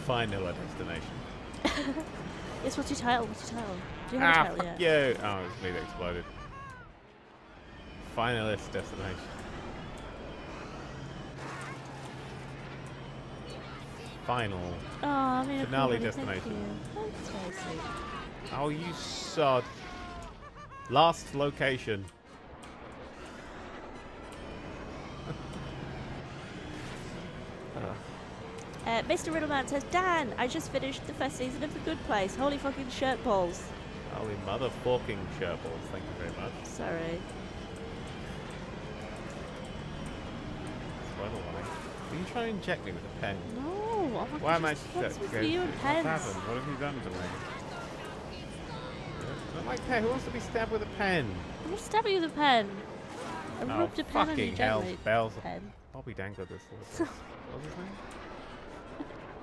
Final destination.
Yes, what's your title? What's your title? Do you have a title
fuck
yet?
you! Oh, it's me that exploded. Finalist destination. Final.
Oh, I mean,
Finale
thank
destination.
you. That's very sweet.
Oh, you sod. Last location.
Mr. Riddleman says, Dan, I just finished the first season of The Good Place. Holy fucking shirt balls.
Holy motherfucking shirt balls. Thank you very much.
Sorry.
By the way, are you trying to inject me with a pen?
No. Oh my
Why am I
What's with you and
What's
pens?
happened? What have you done to me? I don't like pen. Who wants to be stabbed with a pen?
I'm not stabbing you with a pen. I
Oh,
rubbed a pen on you
fucking hell,
gently.
bells.
Pen.
Bobby Dangle this. What was his name?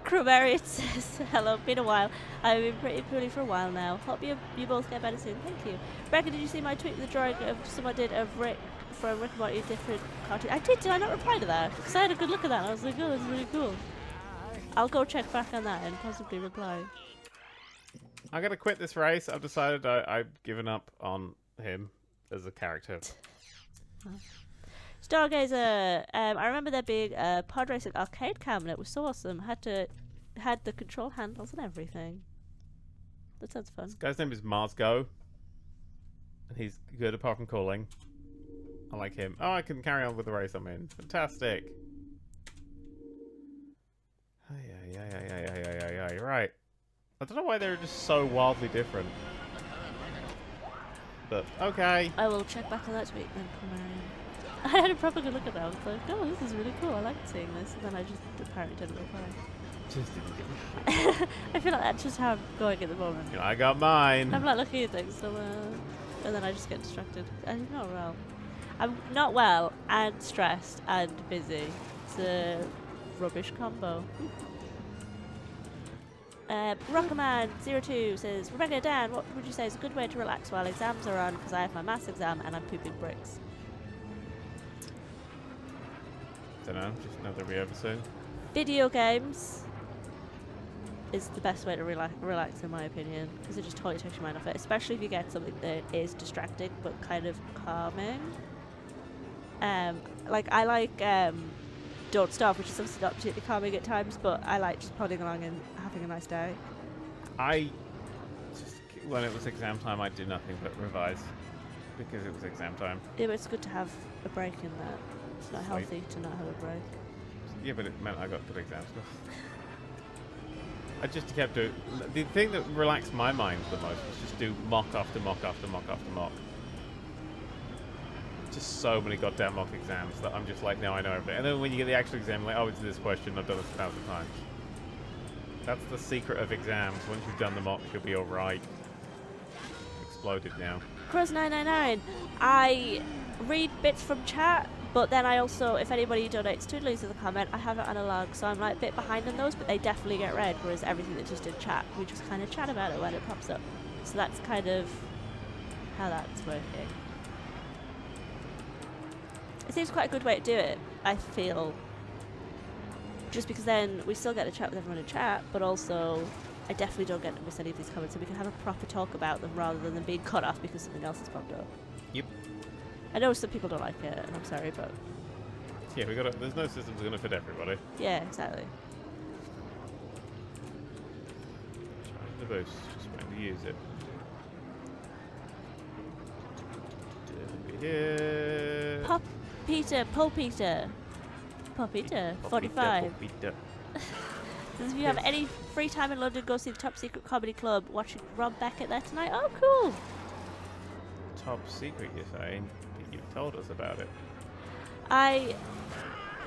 Cromarian says, hello, been a while. I've been pretty poorly for a while now. Hope you both get better soon. Thank you. Rebecca, did you see my tweet with the drawing of someone did of Rick from Rick and Morty different cartoons? I did I not reply to that? Because I had a good look at that and I was like, oh, that's really cool. I'll go check back on that and possibly reply.
I'm gonna quit this race. I've decided I've given up on him as a character.
Stargazer, I remember there being a PODRACING arcade cabinet. It was so awesome. Had the control handles and everything. That sounds fun.
This guy's name is Mars Go, and he's good apart from calling. I like him. Oh, I can carry on with the race I'm in. Fantastic. Right. I don't know why they're just so wildly different. But, okay.
I will check back on that tweet then, Cromarian. I had a proper good look at that. I was like, oh, this is really cool. I like seeing this. And then I just apparently didn't reply.
Just didn't give a shit.
I feel like that's just how I'm going at the moment.
You know, I got mine.
I'm like looking at things, so and then I just get distracted. I'm not well. I'm not well and stressed and busy. It's a rubbish combo. Rockerman02 says, Rebecca, Dan, what would you say is a good way to relax while exams are on? Because I have my maths exam and I'm pooping bricks.
Don't know, just another re over soon.
Video games is the best way to relax in my opinion, because it just totally takes your mind off it, especially if you get something that is distracting but kind of calming. Like I like Don't Starve, which is obviously not particularly calming at times, but I like just plodding along and having a nice day.
I just, when it was exam time, I'd do nothing but revise because it was exam time.
Yeah, but it's good to have a break in that. It's not healthy to not have a break.
Yeah, but it meant I got good exam scores. I just kept doing... The thing that relaxed my mind the most was just do mock after mock after mock after mock. Just so many goddamn mock exams that I'm just like, now I know everything. And then when you get the actual exam, like, oh, it's this question, I've done this 1,000 times. That's the secret of exams. Once you've done the mocks, you'll be alright. Exploded now.
Cross999, I read bits from chat, but then I also, if anybody donates to leaves in the comment, I have it on a log, so I'm like a bit behind on those, but they definitely get read, whereas everything that's just in chat, we just kind of chat about it when it pops up. So that's kind of how that's working. It seems quite a good way to do it, I feel. just because then we still get to chat with everyone in chat, but also I definitely don't get to miss any of these comments, so we can have a proper talk about them rather than them being cut off because something else has popped up.
Yep.
I know some people don't like it, and I'm sorry, but
Yeah, there's no systems going to fit everybody.
yeah, exactly.
Trying the boost, just waiting to use it. Here.
Pop Peter, Paul Peter. Paul Peter, 45. Says if you have any free time in London, go see the Top Secret Comedy Club. Watching Rob Beckett there tonight. Oh, cool.
Top secret, you're saying? You've told us about it.
I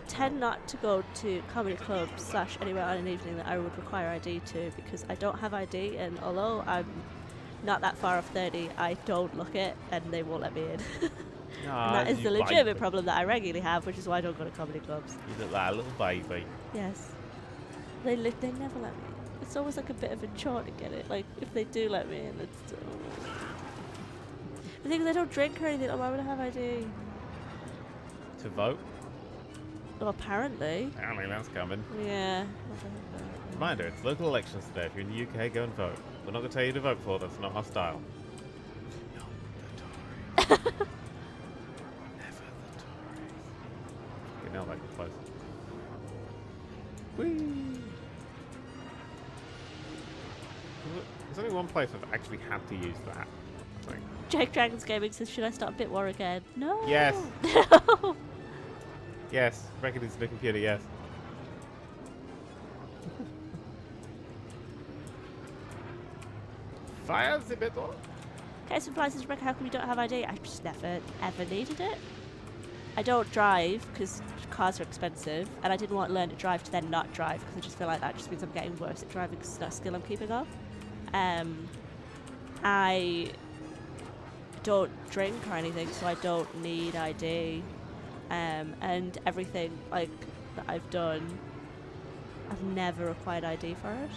tend not to go to comedy clubs / anywhere on an evening that I would require ID to because I don't have ID, and although I'm not that far off 30, I don't look it and they won't let me in. And that is the legitimate problem that I regularly have, which is why I don't go to comedy clubs.
You look like a little baby.
Yes. They never let me in. It's always like a bit of a chore to get it. Like, if they do let me in, it's... The thing is, I don't drink or anything. Why would I have ID?
To vote?
Well, apparently.
Apparently that's coming.
Yeah.
Reminder, it's local elections today. If you're in the UK, go and vote. We're not going to tell you to vote for, that's not our style. No, the Tories. Never the Tories. Okay, now that close. Whee! There's only one place I've actually had to use that. I think.
Jake Dragons Gaming says, should I start Bit War again? No.
Yes.
No.
Yes. Reckon it's the computer, yes. Fire the bit more.
Okay, so Fly says, Rebecca, how come you don't have ID? I've just never, ever needed it. I don't drive because cars are expensive, and I didn't want to learn to drive to then not drive because I just feel like that just means I'm getting worse at driving because it's not a skill I'm keeping up. I don't drink or anything, so I don't need ID. And everything like that I've done, I've never required ID for it.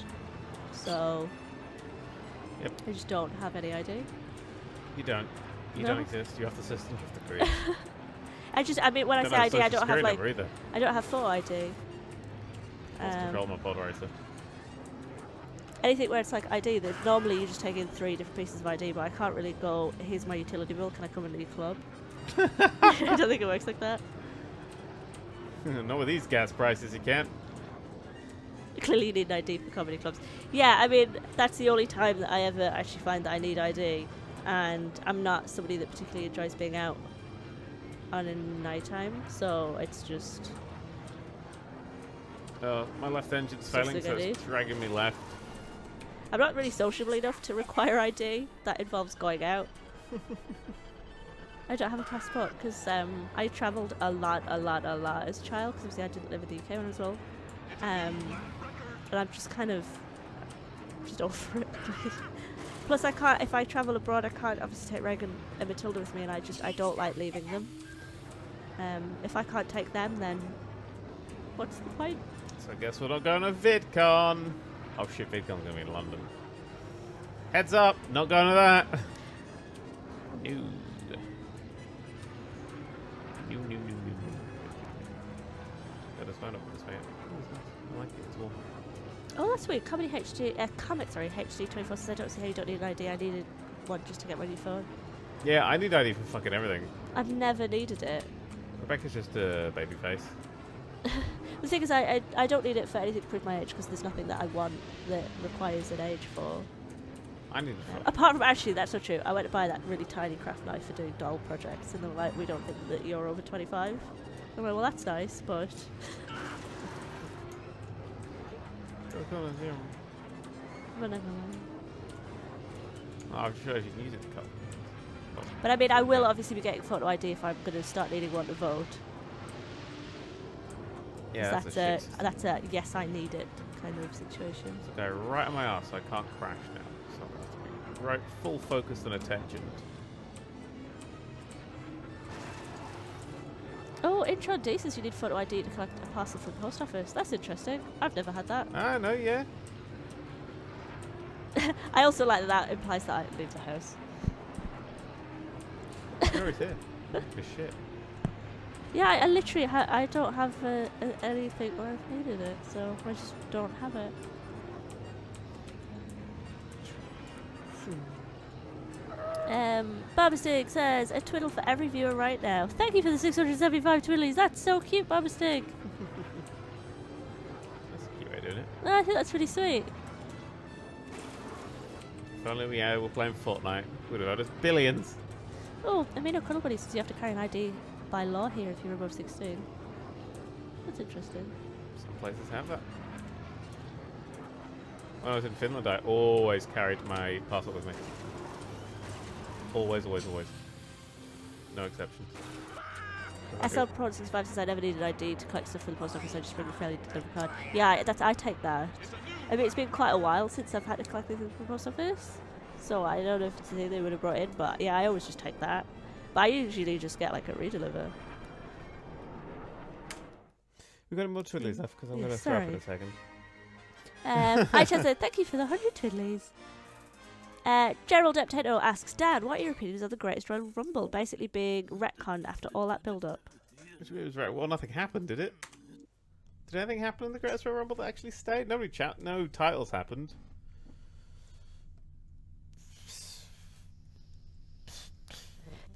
So
Yep.
I just don't have any ID.
You don't. You
No.
don't exist. You have the system, you have the create.
I mean, when I say ID, I don't have like,
either.
I don't have full ID.
Let's control my PODRACIng.
Anything where it's like ID, that normally you just take in 3 different pieces of ID, but I can't really go, here's my utility bill, can I come into your club? I don't think it works like that.
Not with these gas prices, you can't.
Clearly you need an ID for comedy clubs. Yeah, I mean, that's the only time that I ever actually find that I need ID. And I'm not somebody that particularly enjoys being out on a night time, so it's just...
My left engine's
Something
failing, so
I
it's
need.
dragging me left.
I'm not really sociable enough to require ID. That involves going out. I don't have a passport because I travelled a lot as a child because obviously I didn't live in the UK when I was well. And I'm just kind of just over it. Plus I can't, if I travel abroad, I can't obviously take Reagan and Matilda with me, and I don't like leaving them. If I can't take them, then what's the point?
So I guess we're not going to VidCon. Oh shit, VidCon's going to be in London. Heads up, not going to that. No. Got his phone up with his fan. I like it, it's warm.
Oh, that's weird. Comic 24 says, I don't see how you don't need an ID. I needed one just to get my new phone.
Yeah, I need ID for fucking everything.
I've never needed it.
Rebecca's just a baby face.
The thing is, I don't need it for anything to prove my age because there's nothing that I want that requires an age for.
I need it for...
Apart from, actually, that's not true. I went to buy that really tiny craft knife for doing doll projects, and they were like, we don't think that you're over 25. I'm like, well, that's nice, but... Whatever.
Oh, I'm sure you can use it to cut.
But I mean, I will obviously be getting photo ID if I'm going to start needing one to vote.
Yeah,
That's a yes, I need it kind of situation.
So go right on my arse, so I can't crash now. So I have to be right, full focus and attention.
Oh, Intro D says you need photo ID to collect a parcel from the post office. That's interesting. I've never had that.
Ah, no, yeah.
I also like that implies that I leave the house.
You're always here. Good shit.
Yeah, I literally I don't have anything where I've needed it, so I just don't have it. Barbastig says, a twiddle for every viewer right now. Thank you for the 675 twiddlies. That's so cute, Barbastig.
That's a cute way of doing it.
I think that's pretty sweet.
If only we were playing Fortnite, would have had us billions.
Oh, I mean, no cuddle buddy says you have to carry an ID by law here if you're above 16. That's interesting.
Some places have that. When I was in Finland, I always carried my passport with me. Always, always, always. No exceptions.
SL Prod 65 says I never need an ID to collect stuff for the post office. I just bring a fairly delivery card. Yeah, I take that. I mean, it's been quite a while since I've had to collect anything from the post office, so I don't know if it's anything they would have brought in. But yeah, I always just take that. But I usually just get like a redeliver.
We've got more twiddlies left because I'm going to throw up in a second.
Hi Chester, thank you for the 100 twiddlies. Gerald Deptato asks, Dan, what are your opinions of the Greatest Royal Rumble basically being retconned after all that build-up?
Which was right. Well, nothing happened, did it? Did anything happen in the Greatest Royal Rumble that actually stayed? No titles happened.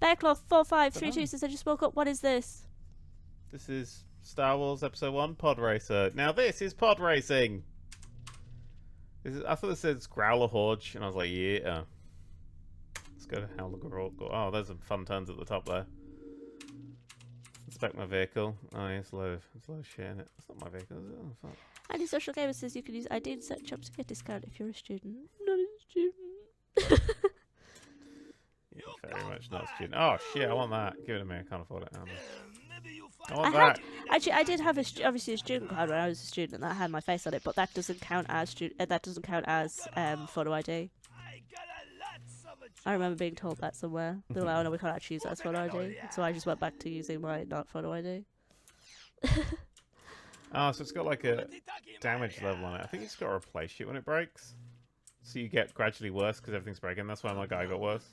Bearclaw4532 says, I just woke up. What is this?
This is Star Wars Episode 1 Pod Racer. Now this is Pod Racing. I thought it said Growler Horge, and I was like, yeah. Let's go to Howler Growler. Oh, there's some fun turns at the top there. Inspect my vehicle. Oh, yeah, it's a load of shit in it. It's not my vehicle, is it? Oh, fuck.
Anti-social gamer says you can use ID and search up to get discount if you're a student. Not a student.
Yeah, very much not a student. Oh, shit, I want that. Give it to me. I can't afford it. I want that.
Actually, I did have obviously a student card when I was a student, and that had my face on it, but that doesn't count as photo ID. I remember being told that somewhere. They were like, "Oh no, we can't actually use that as photo ID." So I just went back to using my not photo ID.
Oh, so it's got like a damage level on it. I think you just got to replace it when it breaks, so you get gradually worse because everything's breaking. That's why my guy got worse.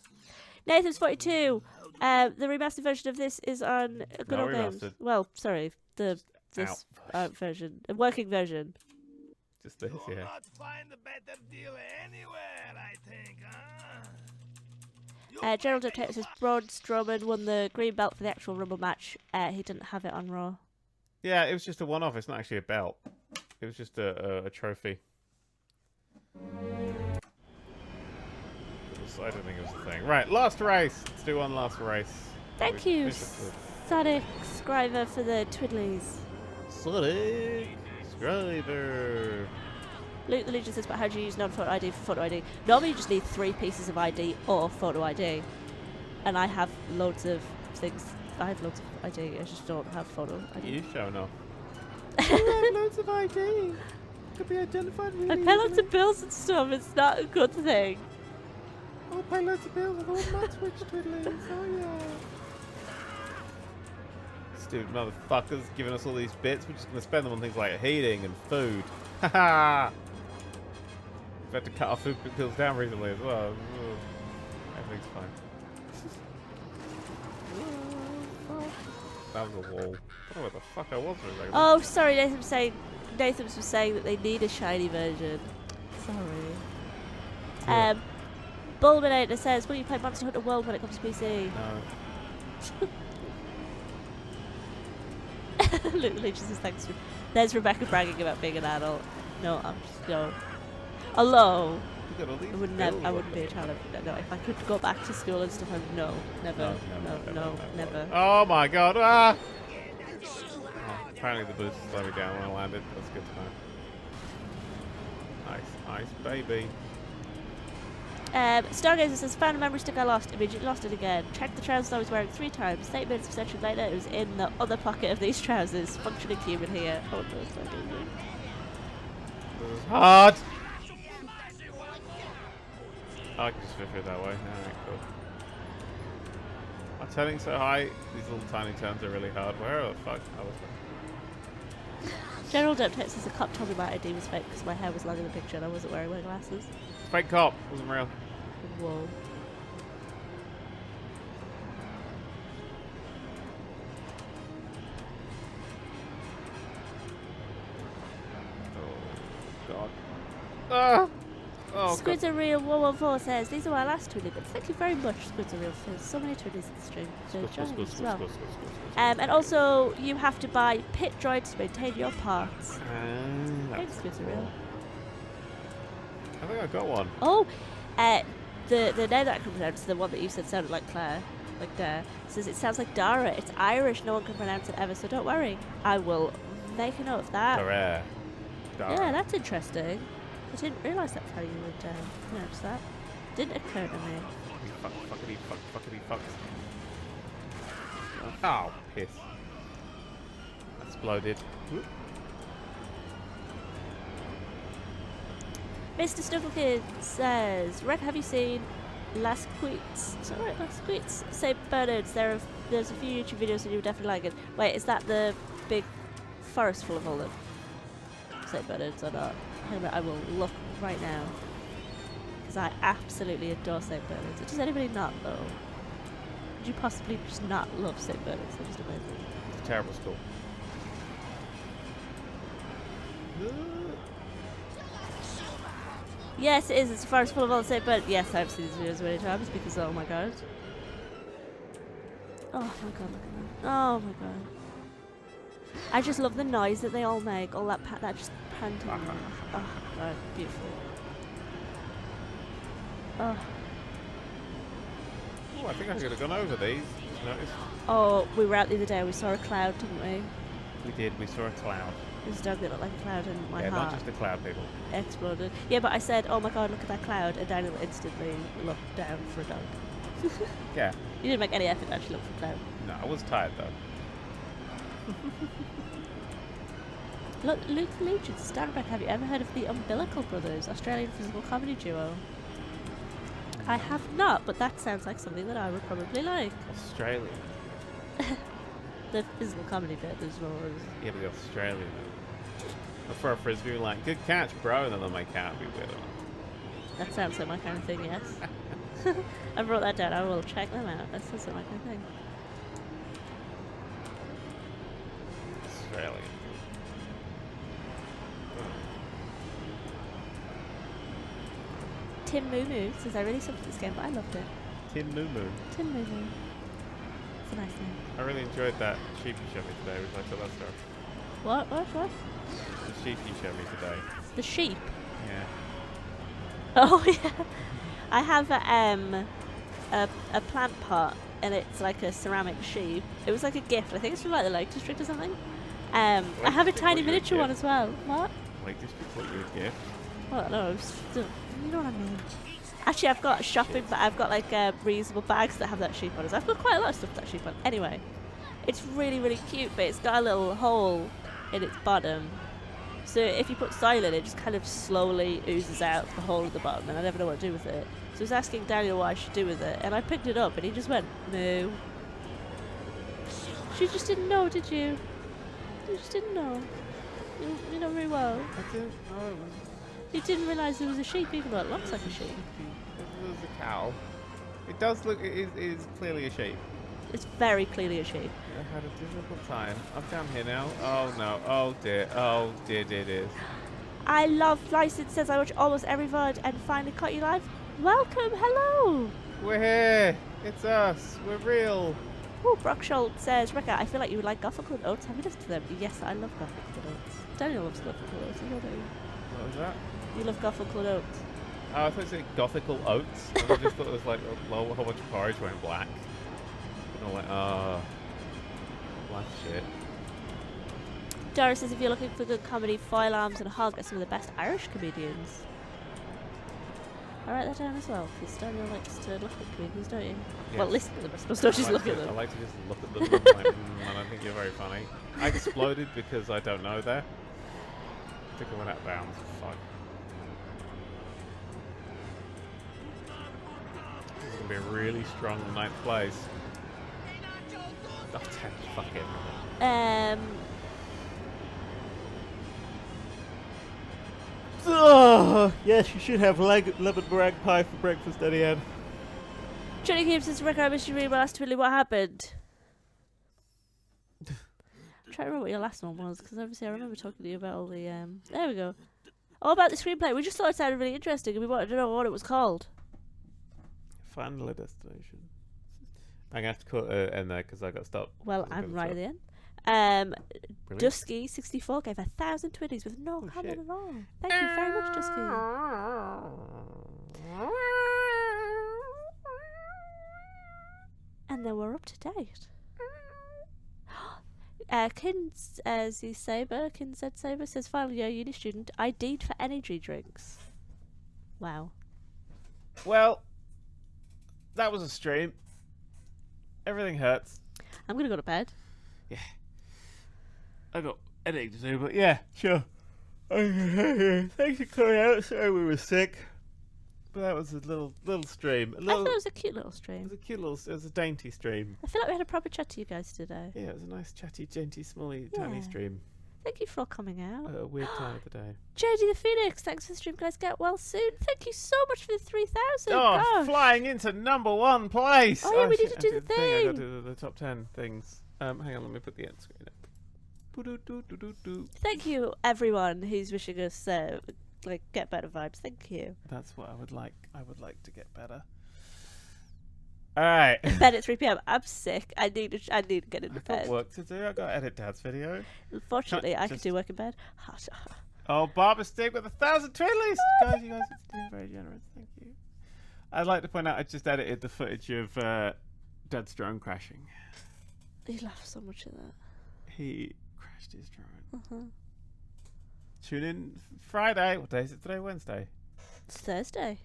Nathan's 42. The remastered version of this is on Good Old Games. Well, sorry, this version, a working version.
Just this, yeah.
Not find a better deal anywhere, I think,
Gerald Dictator says Braun Strowman won the green belt for the actual Rumble match. He didn't have it on Raw.
Yeah, it was just a one-off. It's not actually a belt. It was just a trophy. I don't think it was a thing. Right, last race. Let's do one last race.
Thank you, Sonic Scriver, for the twiddlies.
Sonic Scriver.
Luke the Legion says, but how do you use non-photo ID for photo ID? Normally you just need 3 pieces of ID or photo ID. And I have loads of things. I have loads of ID, I just don't have photo ID.
You showing off. I have loads of ID. Could be identified really
I pay lots of bills and stuff, it's not a good thing.
I'll pay loads of bills with all my Twitch twiddlies. Oh yeah. Stupid motherfuckers giving us all these bits. We're just going to spend them on things like heating and food. Haha. We've had to cut our food bills down recently as well. Everything's fine. That was a wall. I don't know where the fuck I was for a second.
Oh, sorry, Nathan was saying that they need a shiny version. Sorry.
Yeah.
Bulminator says, will you play Monster Hunter World when it comes to PC?
No.
Luke Legion says, thanks. There's Rebecca bragging about being an adult. No, I'm just, no. Although, I wouldn't be a child. No, if I could go back to school and stuff, no, never. No, never.
Oh my god, ah! Oh, apparently the boost slowed me down when I landed. That's good to know. Nice, baby.
Stargazer says, found a memory stick I lost, immediately lost it again. Checked the trousers I was wearing 3 times. 8 minutes of searching later, it was in the other pocket of these trousers. Functioning human here. Oh no, it's not doing it.
This is hard! Oh, I can just fit through it that way. Alright, cool. I'm turning so high, these little tiny turns are really hard. Where the fuck? I was
General Deptates says, the cop told me my ID was fake because my hair was long in the picture and I wasn't wearing my glasses.
Fake cop, wasn't real.
Whoa.
Oh,
Squids Are Real 114 says, these are our last Twilly, but thank you very much, Squids Are Real, for so many Twillies in the stream. So join us as well. And also, you have to buy pit droids to maintain your parts. Thanks, Squids Are Real.
I think I got one.
Oh, the name that I can pronounce, the one that you said sounded like Claire, like Dare, says it sounds like Dara. It's Irish, no one can pronounce it ever, so don't worry. I will make a note of that.
Dara.
Yeah, that's interesting. I didn't realise that's how you would pronounce that. Didn't occur to me.
Fuckity fuck. Oh, piss. Exploded. Whoop.
Mr. Snugglekin says, Rick, have you seen Las Queets? Is that right, Las Queets? St. Bernards. There's a few YouTube videos and you would definitely like it. Wait, is that the big forest full of all them? St. Bernards or not? Hang on a minute, I will look right now. Because I absolutely adore St. Bernards. Does anybody not, though? Would you possibly just not love St. Bernards? They're just amazing.
It's a terrible school.
Yes, it is. It's a forest full of all the St. Bernards. Yes, I've seen these videos many times because, oh my god. Oh my god, look at that. Oh my god. I just love the noise that they all make. All that that just panting. Oh god, beautiful. Oh.
Oh, I think I could have gone over these. Noticed.
Oh, we were out the other day. We saw a cloud, didn't we?
We did. We saw a cloud.
There's a dog that looked like a cloud, and my
Yeah,
heart
not just a cloud, people.
exploded. Yeah, but I said, "Oh my god, look at that cloud," and Daniel instantly looked down for a dog.
Yeah.
You didn't make any effort to actually look for a cloud.
No, I was tired though.
Look, Luke Legion, Starbuck, have you ever heard of the Umbilical Brothers, Australian physical comedy duo? I have not, but that sounds like something that I would probably like.
Australia.
The physical comedy bit as well as...
Yeah, but the Australian. For a frisbee, like, good catch, bro, and then they'll make out be weird.
That sounds like my kind of thing, yes. I brought that down, I will check them out. That sounds like my kind of thing.
Australian.
Tim Moo Moo says, I really sucked at this game, but I loved it.
Tin Moo Moo.
Tim Moo Moo. It's a nice name.
I really enjoyed that sheep you showed me today, which I thought that stuff.
What?
The sheep you showed me today.
The sheep?
Yeah.
Oh, yeah. I have a plant pot, and it's like a ceramic sheep. It was like a gift. I think it's from like the Lake District or something. I have a tiny miniature one as well. What?
Lake District, what you a gift?
Well, no, you know what I mean. Actually, I've got shopping, but I've got like reusable bags that have that sheep on it. I've got quite a lot of stuff with that sheep on. Anyway, it's really, really cute, but it's got a little hole in its bottom. So if you put soil in it, just kind of slowly oozes out the hole at the bottom, and I never know what to do with it. So I was asking Daniel what I should do with it, and I picked it up, and he just went, no. You just didn't know, did you? You just didn't know. You know very well.
I didn't know.
You didn't realise there was a sheep, even though it looks like a sheep.
It was a cow. It does look, it is clearly a sheep.
It's very clearly a sheep.
I had a difficult time. I'm down here now. Oh no. Oh dear. Oh dear, dear.
I love License says I watch almost every VOD and finally caught you live. Welcome, hello!
We're here. It's us. We're real.
Oh, Brock Schultz says, Rekka, I feel like you would like Gothical Oats. Have you listened to them? Yes, I love Gothical Oats. Daniel loves Gothical Oats. You know, don't you?
What was that?
You love Gothical Oats.
Oh, I thought you said Gothical Oats. And I just thought it was like a whole bunch of porridge wearing black. And I'm like, oh, black shit.
Dara says, if you're looking for good comedy, Foil Arms and Hog are some of the best Irish comedians. I'll write that down as well, because Daniel likes to look at comedians, don't you?
Yes.
Well, listen to them, I suppose, don't just look at them.
I like to just look at them and I'm like, I don't think you're very funny. I exploded because I don't know there. I think I went out of bounds. Fuck. This is going to be a really strong ninth place. Oh, fuck it. Oh, yes, you should have lemon meringue pie for breakfast, Eddie Ann.
Johnny Gibbs says, Rick, I missed you really well. Asked really what happened. I'm trying to remember what your last one was, because obviously I remember talking to you about all the, there we go. All about the screenplay. We just thought it sounded really interesting, and we wanted to know what it was called.
Final Destination. I'm gonna have to cut in there because I got stopped.
Well,
I
I'm
got
right at
stopped.
the end.
Brilliant.
Dusky64 gave 1,000 twitties with no comment
shit.
at all. Thank you very much, Dusky. And then we're up to date. Kinz Saber says, final year uni student, ID'd for energy drinks. Wow.
Well, that was a stream. Everything hurts.
I'm gonna go to bed.
I got editing to do, but yeah, sure. Thanks for coming out. Sorry we were sick. But that was a little stream.
I thought it was a cute little
It
stream.
was a cute little. It was a dainty stream.
I feel like we had a proper chat to you guys today.
Yeah, it was a nice, chatty, dainty, smally, tiny
Yeah.
stream.
Thank you for coming out.
At a weird time of the day.
JD the Phoenix, thanks for the stream, guys. Get well soon. Thank you so much for the 3,000.
Oh,
Gosh.
flying into #1 place!
Oh, yeah, we need
shit,
to do
I
the
did I got
thing.
to do the top 10 things. Hang on, let me put the end screen up. Boo-doo-doo-doo-doo-doo.
Thank you, everyone who's wishing us get better vibes. Thank you.
That's what I would like. I would like to get better. All right.
Bed at 3 p.m. I'm sick. I need to get into
I've got
bed.
work to do. I got to edit Dad's video.
Unfortunately, I could
just-
do work in bed.
Oh, Barbara Stig with 1,000 twiddlies! Guys, you guys are very generous. Thank you. I'd like to point out I just edited the footage of Dad's drone crashing.
You laugh so much at that.
He crashed his drone.
Uh-huh.
Tune in Friday. What day is it today? Wednesday.
It's Thursday.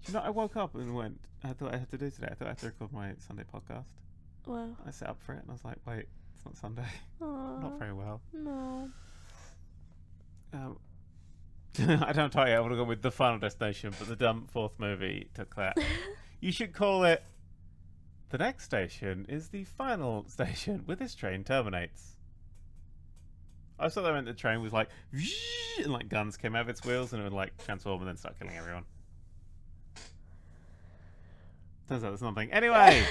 Do you know, I woke up and went, I thought I had to do today. I thought I had to record my Sunday podcast.
Well,
I set up for it and I was like, wait, it's not Sunday.
oh,
Not very well.
no.
I don't tell you, I would have gone with The Final Destination, but the dumb fourth movie took that. You should call it The Next Station is the Final Station where this train terminates. I thought that meant the train was like, and like guns came out of its wheels and it would like transform and then start killing everyone. Turns out there's nothing. Anyway,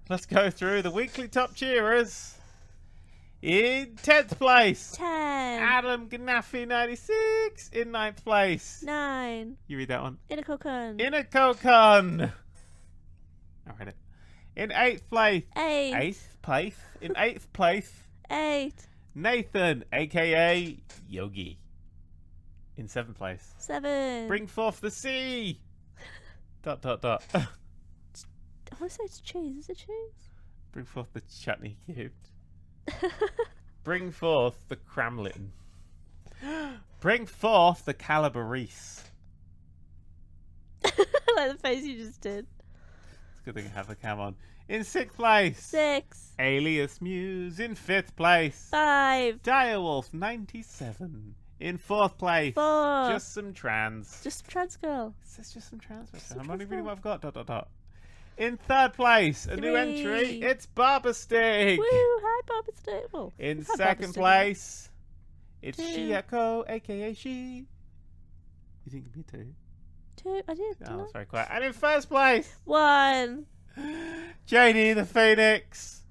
let's go through the weekly top cheerers. In 10th place,
10.
Adam Ganaffi 96. In 9th place,
9.
you read that one.
In a cocoon.
In a Kokon. I read it. In 8th place,
8.
8th place. In 8th place,
8.
Nathan, aka Yogi. In 7th place,
7.
Bring Forth the Sea. ...
I want to say it's cheese. Is it cheese?
Bring forth the chutney cubed. Bring forth the cramlin. Bring forth the calabrese.
Like the face you just did.
It's a good thing I have the cam on. In 6th place,
6.
Alias Muse. In 5th place,
5.
Direwolf 97. In 4th place,
4.
Just Some Trans.
Just trans girl.
It says Just Some Trans.
Some
I'm only
trans
reading
girl.
what I've got. In 3rd place, a new
3.
entry. It's Barbara Stig.
Woo! Hi, Barbara Stable.
In
Hi, Barbara
2nd
Stig.
place, it's
2.
Shiako, aka She. You think it'd be 2?
2. I did.
Oh,
Didn't
that's very quiet. And in 1st place,
1.
JD the Phoenix.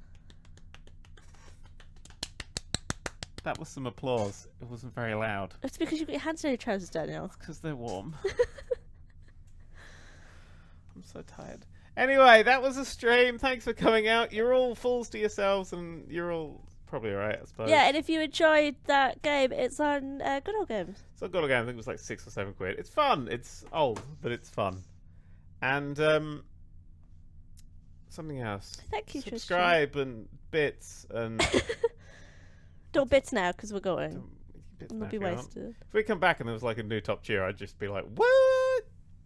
That was some applause. It wasn't very loud.
It's because you've got your hands in your trousers, Daniel.
Because they're warm. I'm so tired. Anyway, that was a stream. Thanks for coming out. You're all fools to yourselves and you're all probably alright, I suppose.
Yeah, and if you enjoyed that game, it's on Good Old Games.
So I got a game, I think it was like 6 or 7 quid. It's fun. It's old, but it's fun. And something else.
Thank you,
Subscribe and bits and
Don't bits now, because we're going.
bits
It'll
now
be
if you want.
wasted.
If we come back and there was like a new top cheer, I'd just be like, what?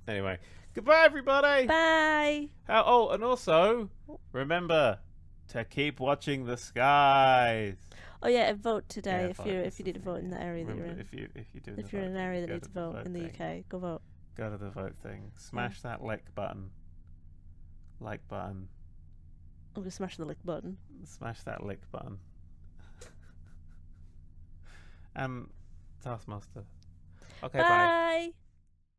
Anyway, goodbye everybody.
Bye.
Oh, and also remember to keep watching the skies.
Oh yeah, and vote today
Yeah,
if
vote.
you
That's
if you
the
need to vote in the area that you're
Remember,
in.
if you do
If you're in an area that
go
needs
to
to vote in the
thing.
UK, go vote.
Go to the vote thing. Smash that like button. Like button.
I'm gonna smash the like button.
Smash that lick button. Taskmaster. Okay, bye.
Bye.